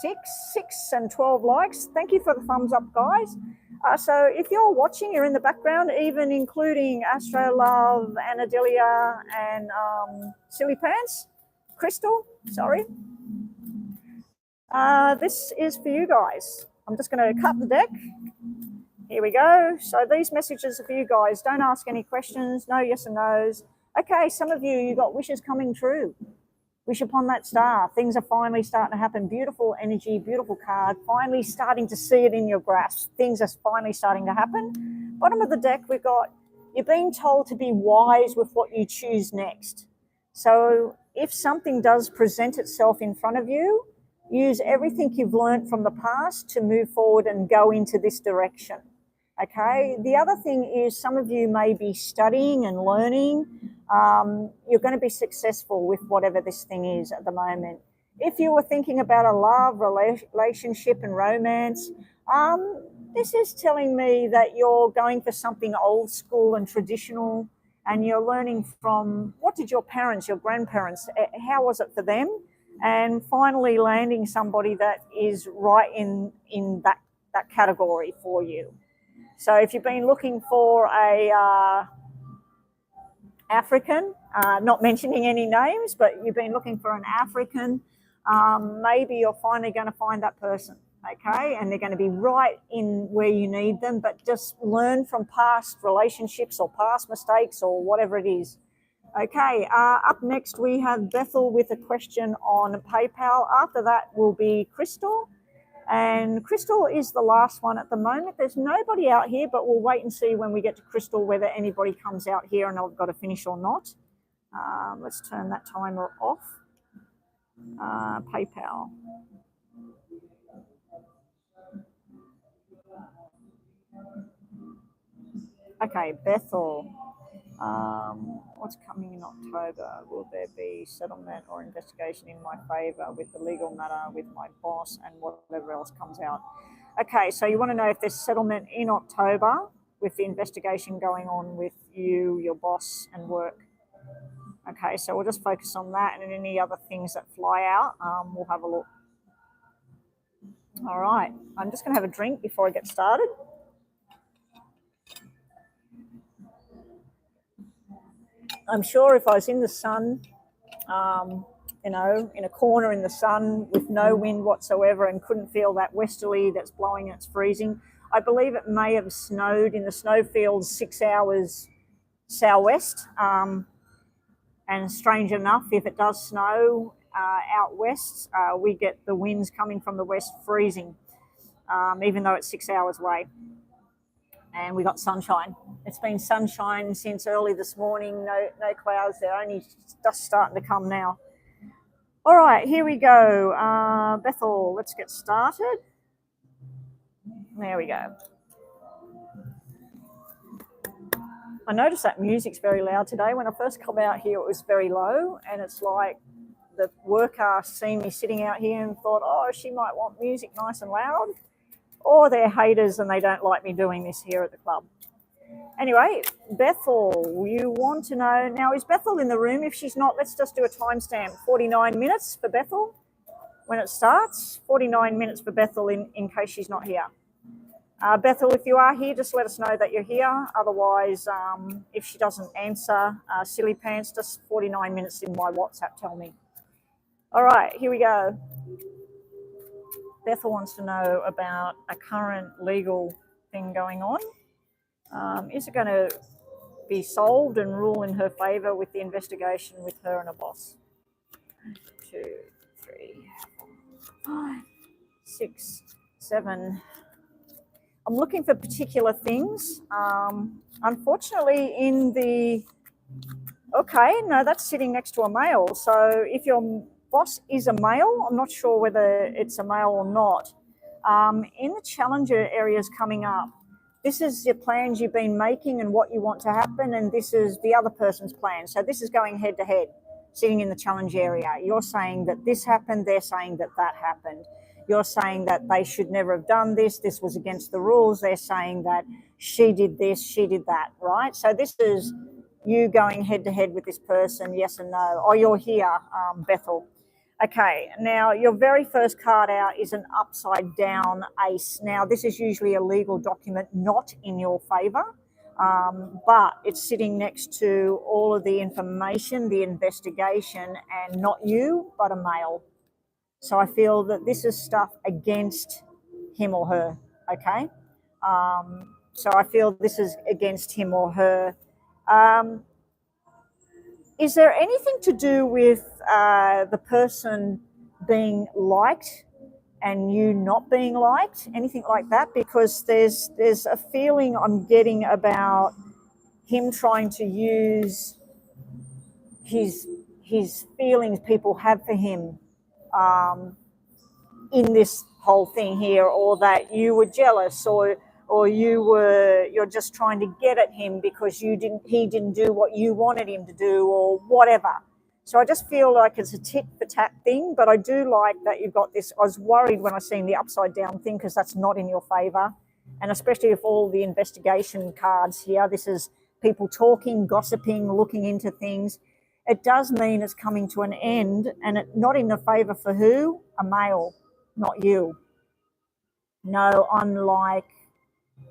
6 and 12 likes. Thank you for the thumbs up, guys. So if you're watching, you're in the background, even including Astro Love, Anadelia, and Silly Pants, Crystal, sorry. This is for you guys. I'm just going to cut the deck. Here we go. So these messages are for you guys. Don't ask any questions, no yes and no's. Okay, some of you got wishes coming true. Wish upon that star. Things are finally starting to happen. Beautiful energy, beautiful card. Finally starting to see it in your grasp. Things are finally starting to happen. Bottom of the deck, we've got, you're being told to be wise with what you choose next. So if something does present itself in front of you, use everything you've learned from the past to move forward and go into this direction. Okay. The other thing is some of you may be studying and learning. You're going to be successful with whatever this thing is at the moment. If you were thinking about a love, relationship and romance, this is telling me that you're going for something old school and traditional, and you're learning from what did your parents, your grandparents, how was it for them? And finally landing somebody that is right in that category for you. So if you've been looking for a African, not mentioning any names, but you've been looking for an African, maybe you're finally going to find that person, okay? And they're going to be right in where you need them, but just learn from past relationships or past mistakes or whatever it is. Okay, up next we have Bethel with a question on PayPal. After that will be Crystal. And Crystal is the last one at the moment. There's nobody out here, but we'll wait and see when we get to Crystal whether anybody comes out here and I've got to finish or not. Let's turn that timer off. PayPal. Okay, Bethel. What's coming in October? Will there be settlement or investigation in my favour with the legal matter with my boss and whatever else comes out? Okay, so you want to know if there's settlement in October with the investigation going on with you, your boss and work. Okay, so we'll just focus on that, and any other things that fly out, we'll have a look. All right, I'm just going to have a drink before I get started. I'm sure if I was in the sun, you know, in a corner in the sun with no wind whatsoever and couldn't feel that westerly that's blowing and it's freezing, I believe it may have snowed in the snowfields 6 hours southwest. And strange enough, if it does snow out west, we get the winds coming from the west freezing, even though it's 6 hours away. And we got sunshine. It's been sunshine since early this morning. No clouds. They're only just starting to come now. All right, here we go. Bethel, let's get started. There we go. I noticed that music's very loud today. When I first come out here, it was very low, and it's like the worker seen me sitting out here and thought, oh, she might want music nice and loud. Or they're haters and they don't like me doing this here at the club. Anyway, Bethel, you want to know, now is Bethel in the room? If she's not, let's just do a timestamp. 49 minutes for Bethel when it starts. 49 minutes for Bethel in case she's not here. Bethel, if you are here, just let us know that you're here. Otherwise, if she doesn't answer, silly pants, just 49 minutes in my WhatsApp, tell me. All right, here we go. Bethel wants to know about a current legal thing going on. Is it going to be solved and rule in her favour with the investigation with her and her boss? 1, 2, 3, 4, 5, 6, 7. I'm looking for particular things. Unfortunately, in the... Okay, no, that's sitting next to a male. So if your boss is a male, I'm not sure whether it's a male or not. In the challenger areas coming up, This is your plans you've been making and what you want to happen, and this is the other person's plan. So this is going head to head, sitting in the challenge area. You're saying that this happened, they're saying that that happened. You're saying that they should never have done this, this was against the rules. They're saying that she did this, she did that, right? So this is you going head to head with this person, yes and no. Oh, you're here, Bethel. Okay, now your very first card out is an upside down ace. Now, this is usually a legal document not in your favor, but it's sitting next to all of the information, the investigation, and not you, but a male. So I feel that this is stuff against him or her, okay? So I feel this is against him or her. Is there anything to do with the person being liked and you not being liked? Anything like that? Because there's a feeling I'm getting about him trying to use his feelings people have for him in this whole thing here, or that you were jealous, or you're just trying to get at him because he didn't do what you wanted him to do, or whatever. So I just feel like it's a tit for tat thing, but I do like that you've got this. I was worried when I seen the upside down thing because that's not in your favor, and especially if all the investigation cards here, this is people talking, gossiping, looking into things. It does mean it's coming to an end, and it not in the favor for who? A male, not you. No, I'm like,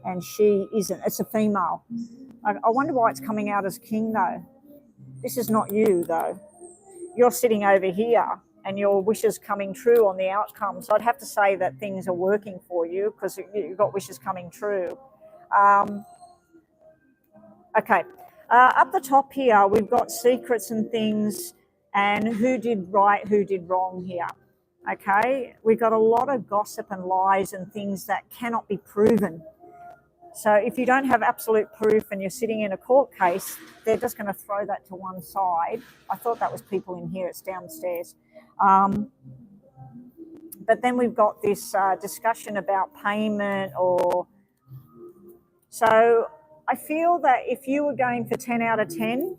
and she isn't. It's a female. I wonder why it's coming out as king, though. This is not you, though. You're sitting over here, and your wishes coming true on the outcome. So I'd have to say that things are working for you because you've got wishes coming true. Okay. Up the top here, we've got secrets and things and who did right, who did wrong here. Okay. We've got a lot of gossip and lies and things that cannot be proven. So if you don't have absolute proof and you're sitting in a court case, they're just going to throw that to one side. I thought that was people in here. It's downstairs. But then we've got this discussion about payment or... So I feel that if you were going for 10 out of 10,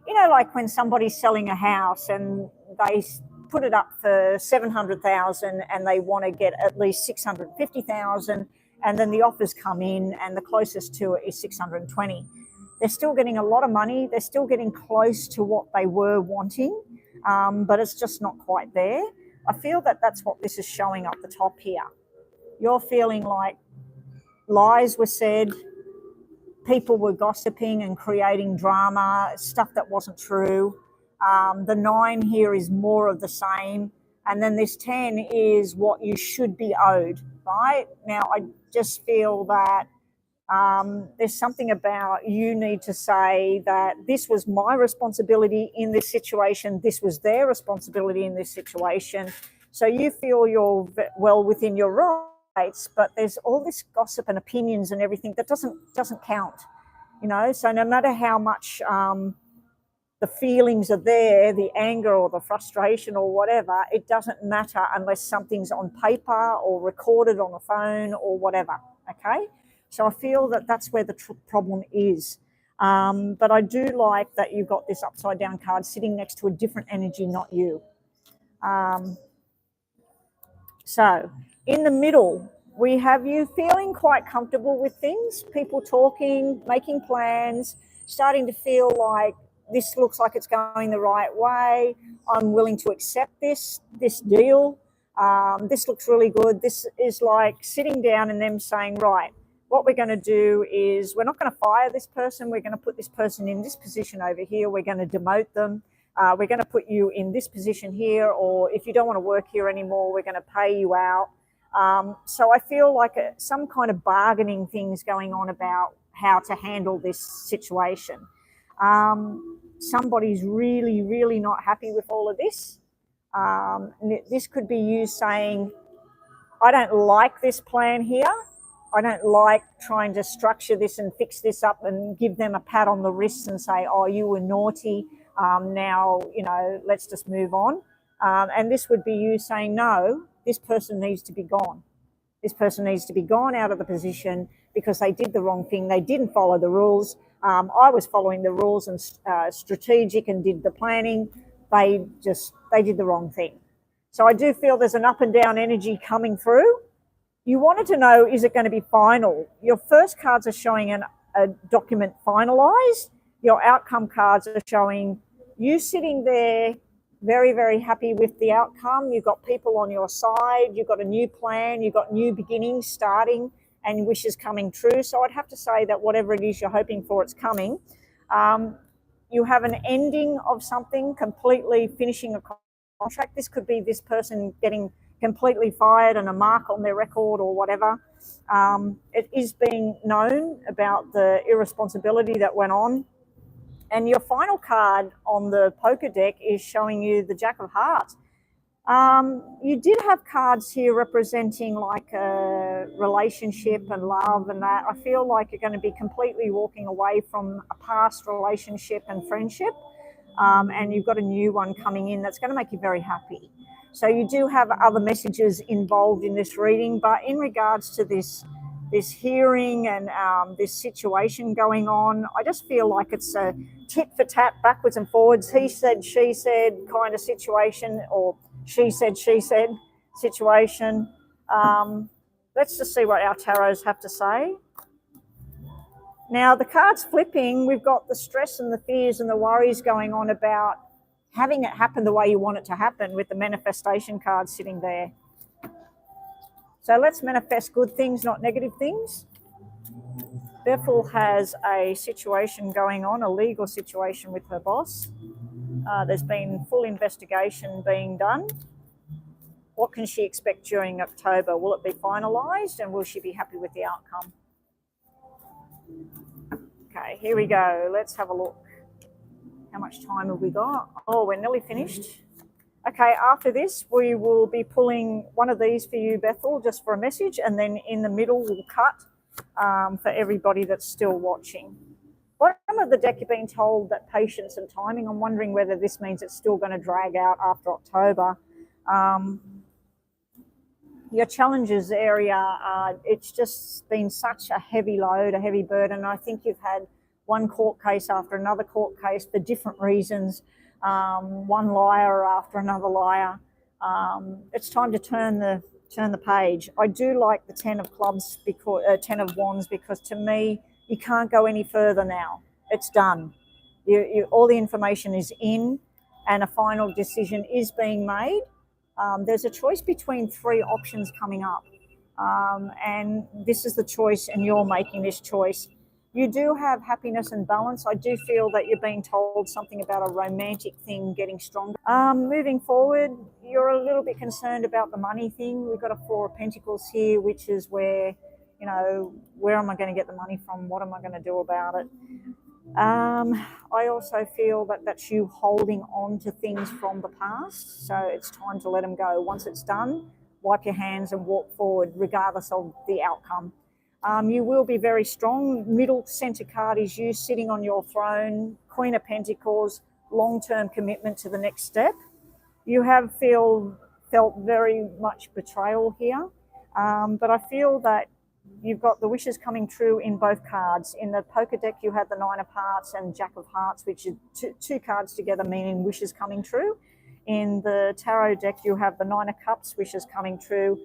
you know, like when somebody's selling a house and they put it up for 700,000 and they want to get at least 650,000, and then the offers come in and the closest to it is 620. They're still getting a lot of money. They're still getting close to what they were wanting, but it's just not quite there. I feel that that's what this is showing up the top here. You're feeling like lies were said, people were gossiping and creating drama, stuff that wasn't true. The 9 here is more of the same. And then this 10 is what you should be owed, right? Now, I just feel that there's something about you need to say that this was my responsibility in this situation. This was their responsibility in this situation. So you feel you're well within your rights, but there's all this gossip and opinions and everything that doesn't count, you know? So no matter how much the feelings are there, the anger or the frustration or whatever, it doesn't matter unless something's on paper or recorded on a phone or whatever, okay? So I feel that that's where the problem is. But I do like that you've got this upside down card sitting next to a different energy, not you. So in the middle, we have you feeling quite comfortable with things, people talking, making plans, starting to feel like this looks like it's going the right way. I'm willing to accept this deal. This looks really good. This is like sitting down and them saying, right, what we're going to do is we're not going to fire this person. We're going to put this person in this position over here. We're going to demote them. We're going to put you in this position here, or if you don't want to work here anymore, we're going to pay you out. So I feel like some kind of bargaining things going on about how to handle this situation. Somebody's really, really not happy with all of this. This could be you saying, I don't like this plan here. I don't like trying to structure this and fix this up and give them a pat on the wrist and say, oh, you were naughty. Now, you know, let's just move on. And this would be you saying, no, this person needs to be gone. This person needs to be gone out of the position because they did the wrong thing. They didn't follow the rules. I was following the rules and strategic and did the planning. They did the wrong thing. So I do feel there's an up and down energy coming through. You wanted to know, is it going to be final? Your first cards are showing a document finalized. Your outcome cards are showing you sitting there very, very happy with the outcome. You've got people on your side. You've got a new plan. You've got new beginnings starting and wishes coming true. So I'd have to say that whatever it is you're hoping for, it's coming. You have an ending of something, completely finishing a contract. This could be this person getting completely fired and a mark on their record or whatever. It is being known about the irresponsibility that went on. And your final card on the poker deck is showing you the Jack of Hearts. You did have cards here representing like a relationship and love and that. I feel like you're going to be completely walking away from a past relationship and friendship. And you've got a new one coming in that's going to make you very happy. So you do have other messages involved in this reading, but in regards to this hearing and this situation going on, I just feel like it's a tit for tat, backwards and forwards, he said, she said kind of situation, or she said situation. Let's just see what our tarots have to say. Now, the cards flipping, we've got the stress and the fears and the worries going on about having it happen the way you want it to happen, with the manifestation card sitting there. So let's manifest good things, not negative things. Bethel has a situation going on, a legal situation with her boss. There's been full investigation being done. What can she expect during October? Will it be finalised, and will she be happy with the outcome? Okay, here we go. Let's have a look. How much time have we got? Oh, we're nearly finished. Okay, after this, we will be pulling one of these for you, Bethel, just for a message, and then in the middle we'll cut for everybody that's still watching. Bottom of the deck, you're being told that patience and timing. I'm wondering whether this means it's still going to drag out after October. Your challenges area, it's just been such a heavy load, a heavy burden. I think you've had one court case after another court case for different reasons, one liar after another liar. It's time to turn the page. I do like the 10 of clubs, because 10 of wands, because to me, you can't go any further now. It's done. All the information is in, and a final decision is being made. There's a choice between 3 options coming up, and this is the choice, and you're making this choice. You do have happiness and balance. I do feel that you're being told something about a romantic thing getting stronger. Moving forward, you're a little bit concerned about the money thing. We've got a 4 of Pentacles here, which is where, you know, where am I going to get the money from? What am I going to do about it? I also feel that that's you holding on to things from the past. So it's time to let them go. Once it's done, wipe your hands and walk forward, regardless of the outcome. You will be very strong. Middle center card is you sitting on your throne. Queen of Pentacles, long-term commitment to the next step. You have felt very much betrayal here, but I feel that you've got the wishes coming true in both cards. In the poker deck, you had the 9 of Hearts and Jack of Hearts, which is two cards together meaning wishes coming true. In the tarot deck, you have the 9 of Cups, wishes coming true,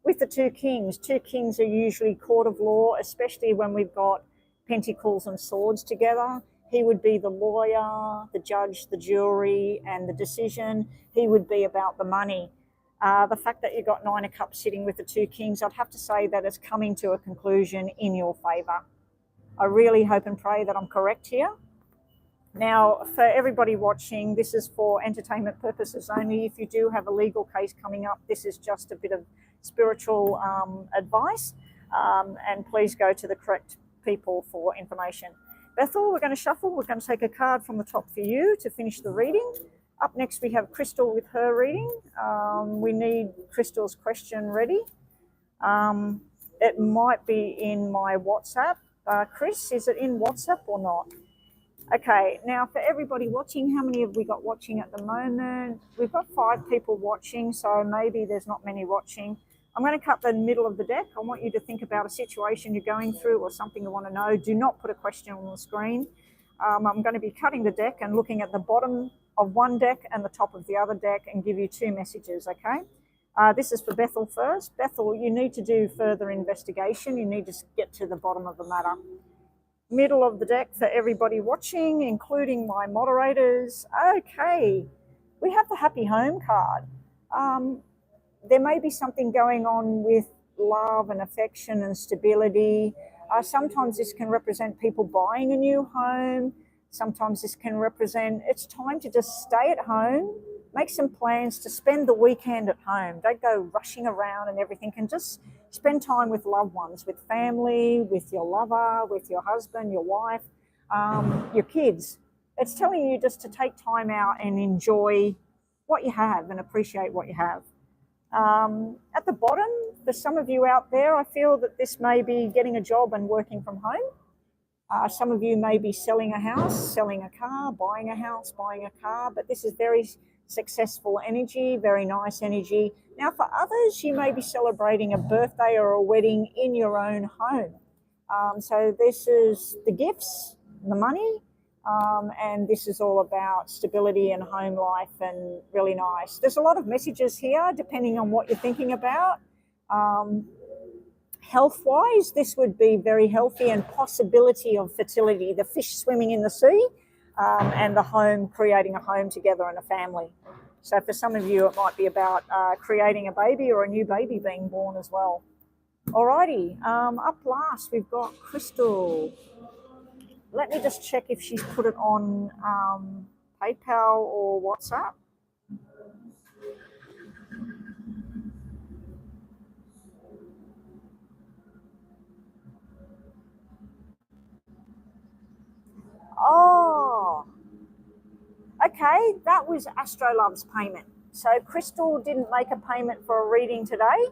with the 2 Kings. 2 Kings are usually court of law, especially when we've got Pentacles and Swords together. He would be the lawyer, the judge, the jury, and the decision. He would be about the money. The fact that you've got 9 of Cups sitting with the 2 Kings, I'd have to say that it's coming to a conclusion in your favour. I really hope and pray that I'm correct here. Now, for everybody watching, this is for entertainment purposes only. If you do have a legal case coming up, this is just a bit of spiritual advice, and please go to the correct people for information. Bethel, we're going to shuffle. We're going to take a card from the top for you to finish the reading. Up next, we have Crystal with her reading. We need Crystal's question ready. It might be in my WhatsApp. Chris, is it in WhatsApp or not? Okay, now for everybody watching, how many have we got watching at the moment? We've got 5 people watching, so maybe there's not many watching. I'm going to cut the middle of the deck. I want you to think about a situation you're going through or something you want to know. Do not put a question on the screen. I'm going to be cutting the deck and looking at the bottom of one deck and the top of the other deck and give you two messages, okay? This is for Bethel first. Bethel, you need to do further investigation. You need to get to the bottom of the matter. Middle of the deck for everybody watching, including my moderators. Okay, we have the happy home card. There may be something going on with love and affection and stability. Sometimes this can represent people buying a new home. Sometimes this can represent it's time to just stay at home, make some plans to spend the weekend at home. Don't go rushing around and everything, and just spend time with loved ones, with family, with your lover, with your husband, your wife, your kids. It's telling you just to take time out and enjoy what you have and appreciate what you have. At the bottom, for some of you out there, I feel that this may be getting a job and working from home. Some of you may be selling a house, selling a car, buying a house, buying a car, but this is very successful energy, very nice energy. Now for others, you may be celebrating a birthday or a wedding in your own home. So this is the gifts, the money, and this is all about stability and home life and really nice. There's a lot of messages here depending on what you're thinking about. Health-wise, this would be very healthy and possibility of fertility, the fish swimming in the sea, and the home, creating a home together and a family. So for some of you, it might be about creating a baby or a new baby being born as well. Alrighty, up last, we've got Crystal. Let me just check if she's put it on PayPal or WhatsApp. Oh, okay, that was Astrolove's payment. So Crystal didn't make a payment for a reading today,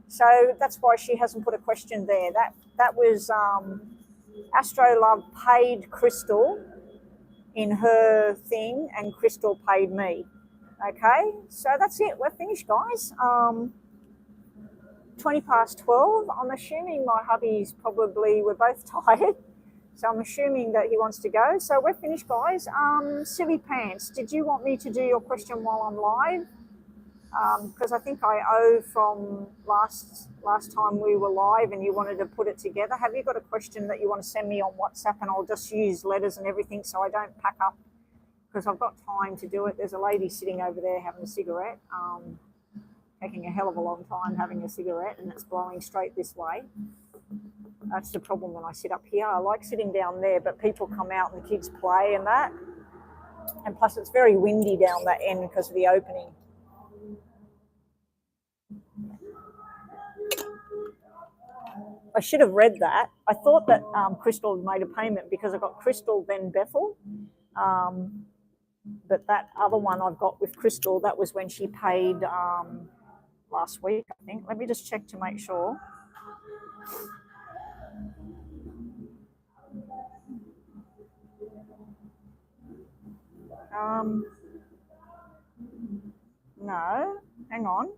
so that's why she hasn't put a question there. That was Astrolove paid Crystal in her thing, and Crystal paid me. Okay, so that's it. We're finished, guys. 20 past 12. I'm assuming my hubby's probably, we're both tired. So I'm assuming that he wants to go. So we're finished, guys. Silly Pants, did you want me to do your question while I'm live? Because I think I owe from last time we were live and you wanted to put it together. Have you got a question that you want to send me on WhatsApp, and I'll just use letters and everything so I don't pack up, because I've got time to do it. There's a lady sitting over there having a cigarette, taking a hell of a long time having a cigarette, and it's blowing straight this way. That's the problem when I sit up here. I like sitting down there, but people come out and the kids play and that. And plus it's very windy down that end because of the opening. I should have read that. I thought that Crystal had made a payment because I got Crystal, then Bethel. But that other one I've got with Crystal, that was when she paid last week, I think. Let me just check to make sure. No, hang on.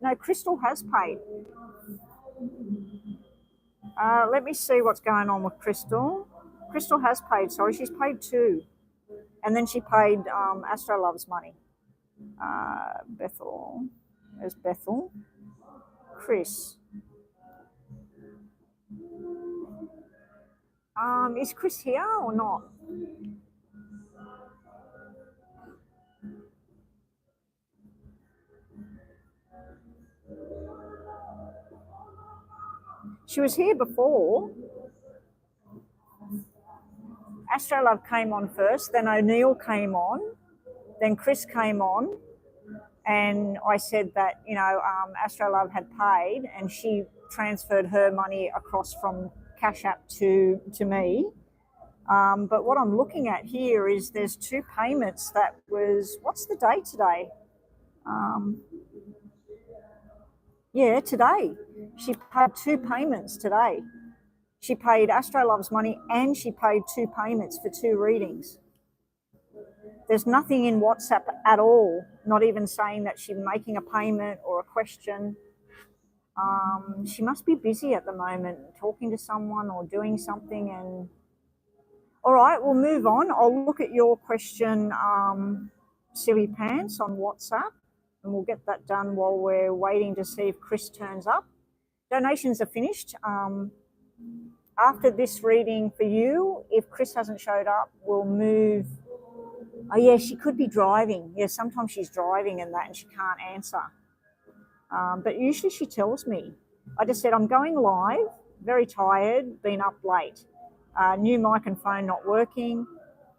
No, Crystal has paid. Let me see what's going on with Crystal. Crystal has paid, sorry, she's paid 2. And then she paid Astrolove's money. Bethel, there's Bethel. Chris. Is Chris here or not? She was here before. Astrolove came on first, then O'Neill came on, then Chris came on, and I said that, you know, Astrolove had paid and she transferred her money across from Cash App to me. But what I'm looking at here is there's 2 payments that was, what's the date today? Yeah, today. She paid 2 payments today. She paid Astrolove's money and she paid 2 payments for 2 readings. There's nothing in WhatsApp at all, not even saying that she's making a payment or a question. She must be busy at the moment, talking to someone or doing something. And all right, we'll move on. I'll look at your question, Silly Pants, on WhatsApp, and we'll get that done while we're waiting to see if Chris turns up. Donations are finished. After this reading for you, if Chris hasn't showed up, we'll move. Oh, yeah, she could be driving. Yeah, sometimes she's driving and that, and she can't answer. But usually she tells me. I just said, I'm going live, very tired, been up late. New mic and phone not working.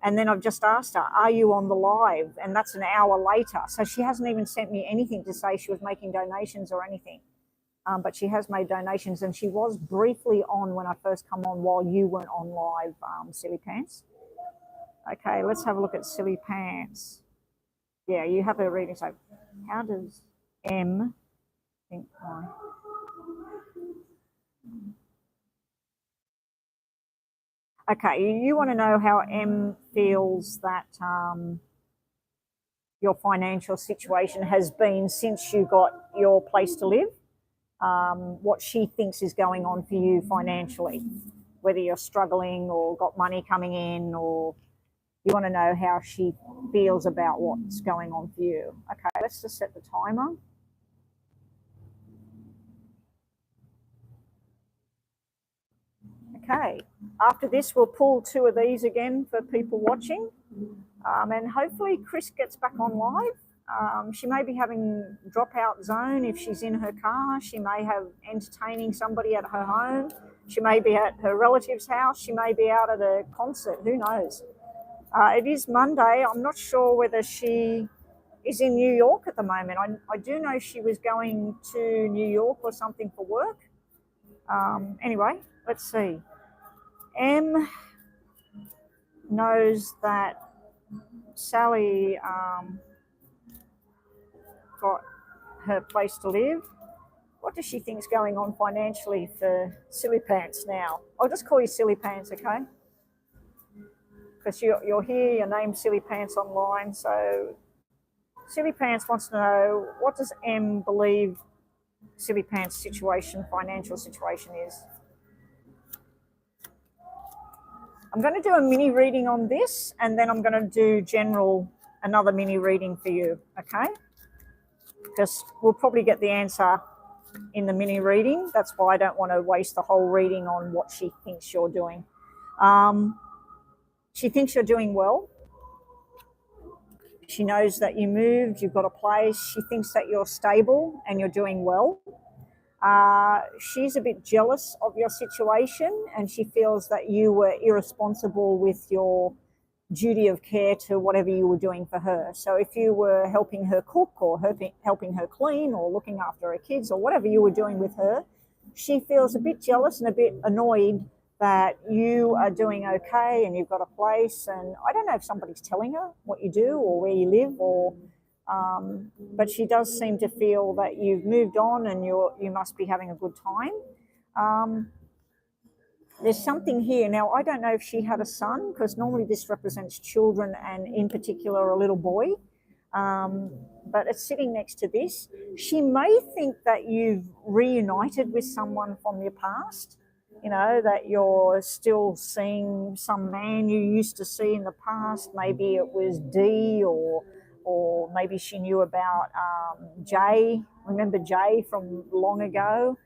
And then I've just asked her, are you on the live? And that's an hour later. So she hasn't even sent me anything to say she was making donations or anything. But she has made donations, and she was briefly on when I first come on while you weren't on live, Silly Pants. Okay, let's have a look at Silly Pants. Yeah, you have a reading. So how does M think I... Okay, you want to know how M feels that your financial situation has been since you got your place to live, what she thinks is going on for you financially, whether you're struggling or got money coming in, or you want to know how she feels about what's going on for you. Okay, let's just set the timer. Okay, after this, we'll pull two of these again for people watching. And hopefully Chris gets back on live. She may be having dropout zone if she's in her car. She may have entertaining somebody at her home. She may be at her relative's house. She may be out at a concert. Who knows? It is Monday. I'm not sure whether she is in New York at the moment. I do know she was going to New York or something for work. Anyway, let's see. M knows that Sally got her place to live. What does she think's going on financially for Silly Pants now? I'll just call you Silly Pants, okay? Because you're here, your name's Silly Pants online. So Silly Pants wants to know, what does M believe Silly Pants' situation, financial situation is? I'm going to do a mini reading on this, and then I'm going to do another mini reading for you, okay? Because we'll probably get the answer in the mini reading. That's why I don't want to waste the whole reading on what she thinks you're doing. She thinks you're doing well. She knows that you moved, you've got a place. She thinks that you're stable and you're doing well. She's a bit jealous of your situation, and she feels that you were irresponsible with your duty of care to whatever you were doing for her. So if you were helping her cook or helping her clean or looking after her kids or whatever you were doing with her, she feels a bit jealous and a bit annoyed that you are doing okay and you've got a place. And I don't know if somebody's telling her what you do or where you live, or but she does seem to feel that you've moved on and you must be having a good time. There's something here. Now, I don't know if she had a son, because normally this represents children and in particular a little boy. But it's sitting next to this. She may think that you've reunited with someone from your past, you know, that you're still seeing some man you used to see in the past. Maybe it was D, or maybe she knew about Jay. Remember Jay from long ago?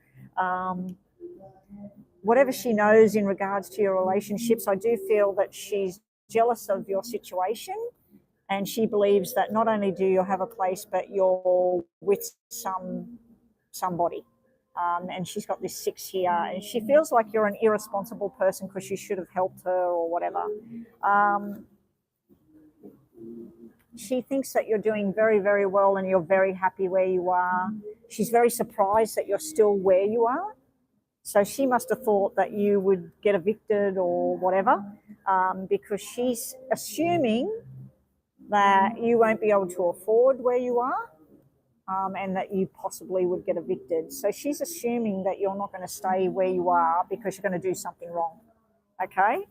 Whatever she knows in regards to your relationships, I do feel that she's jealous of your situation, and she believes that not only do you have a place, but you're with somebody. And she's got this 6 here, and she feels like you're an irresponsible person because you should have helped her or whatever. She thinks that you're doing very, very well and you're very happy where you are. She's very surprised that you're still where you are. So she must have thought that you would get evicted or whatever, because she's assuming that you won't be able to afford where you are, and that you possibly would get evicted. So she's assuming that you're not going to stay where you are because you're going to do something wrong, okay?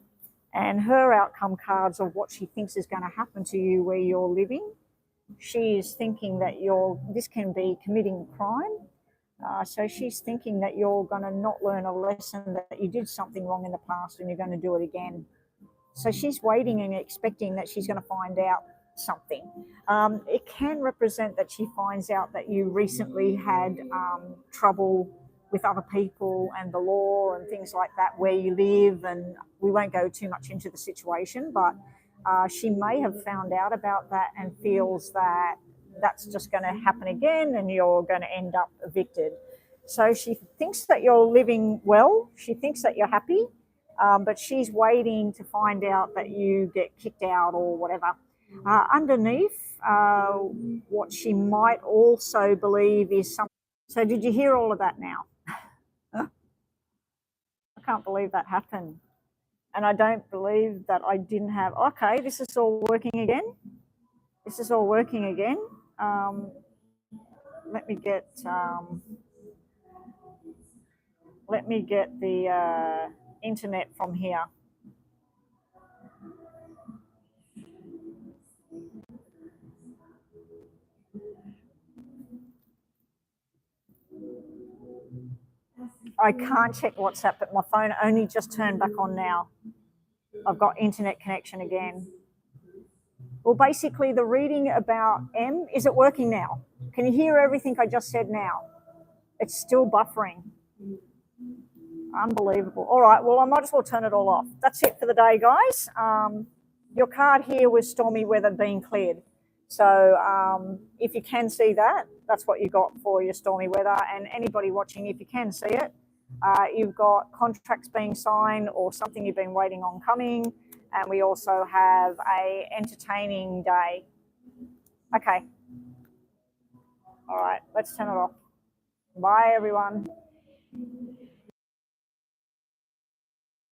And her outcome cards of what she thinks is going to happen to you where you're living, she is thinking that this can be committing crime. So she's thinking that you're going to not learn a lesson, that you did something wrong in the past and you're going to do it again. So she's waiting and expecting that she's going to find out something. It can represent that she finds out that you recently had trouble with other people and the law and things like that, where you live. And we won't go too much into the situation, but she may have found out about that and feels that that's just going to happen again and you're going to end up evicted. So she thinks that you're living well. She thinks that you're happy, but she's waiting to find out that you get kicked out or whatever. Underneath, what she might also believe is something. So did you hear all of that now? I can't believe that happened. And I don't believe that I didn't have, okay, this is all working again. This is all working again. Let me get the internet from here. I can't check WhatsApp, but my phone only just turned back on now. I've got internet connection again. Well, basically the reading about M, is it working now? Can you hear everything I just said now? It's still buffering. Unbelievable. All right, well, I might as well turn it all off. That's it for the day, guys. Your card here was stormy weather being cleared. So if you can see that, that's what you got for your stormy weather. And anybody watching, if you can see it, you've got contracts being signed or something you've been waiting on coming. And we also have a entertaining day. Okay. All right, let's turn it off. Bye, everyone.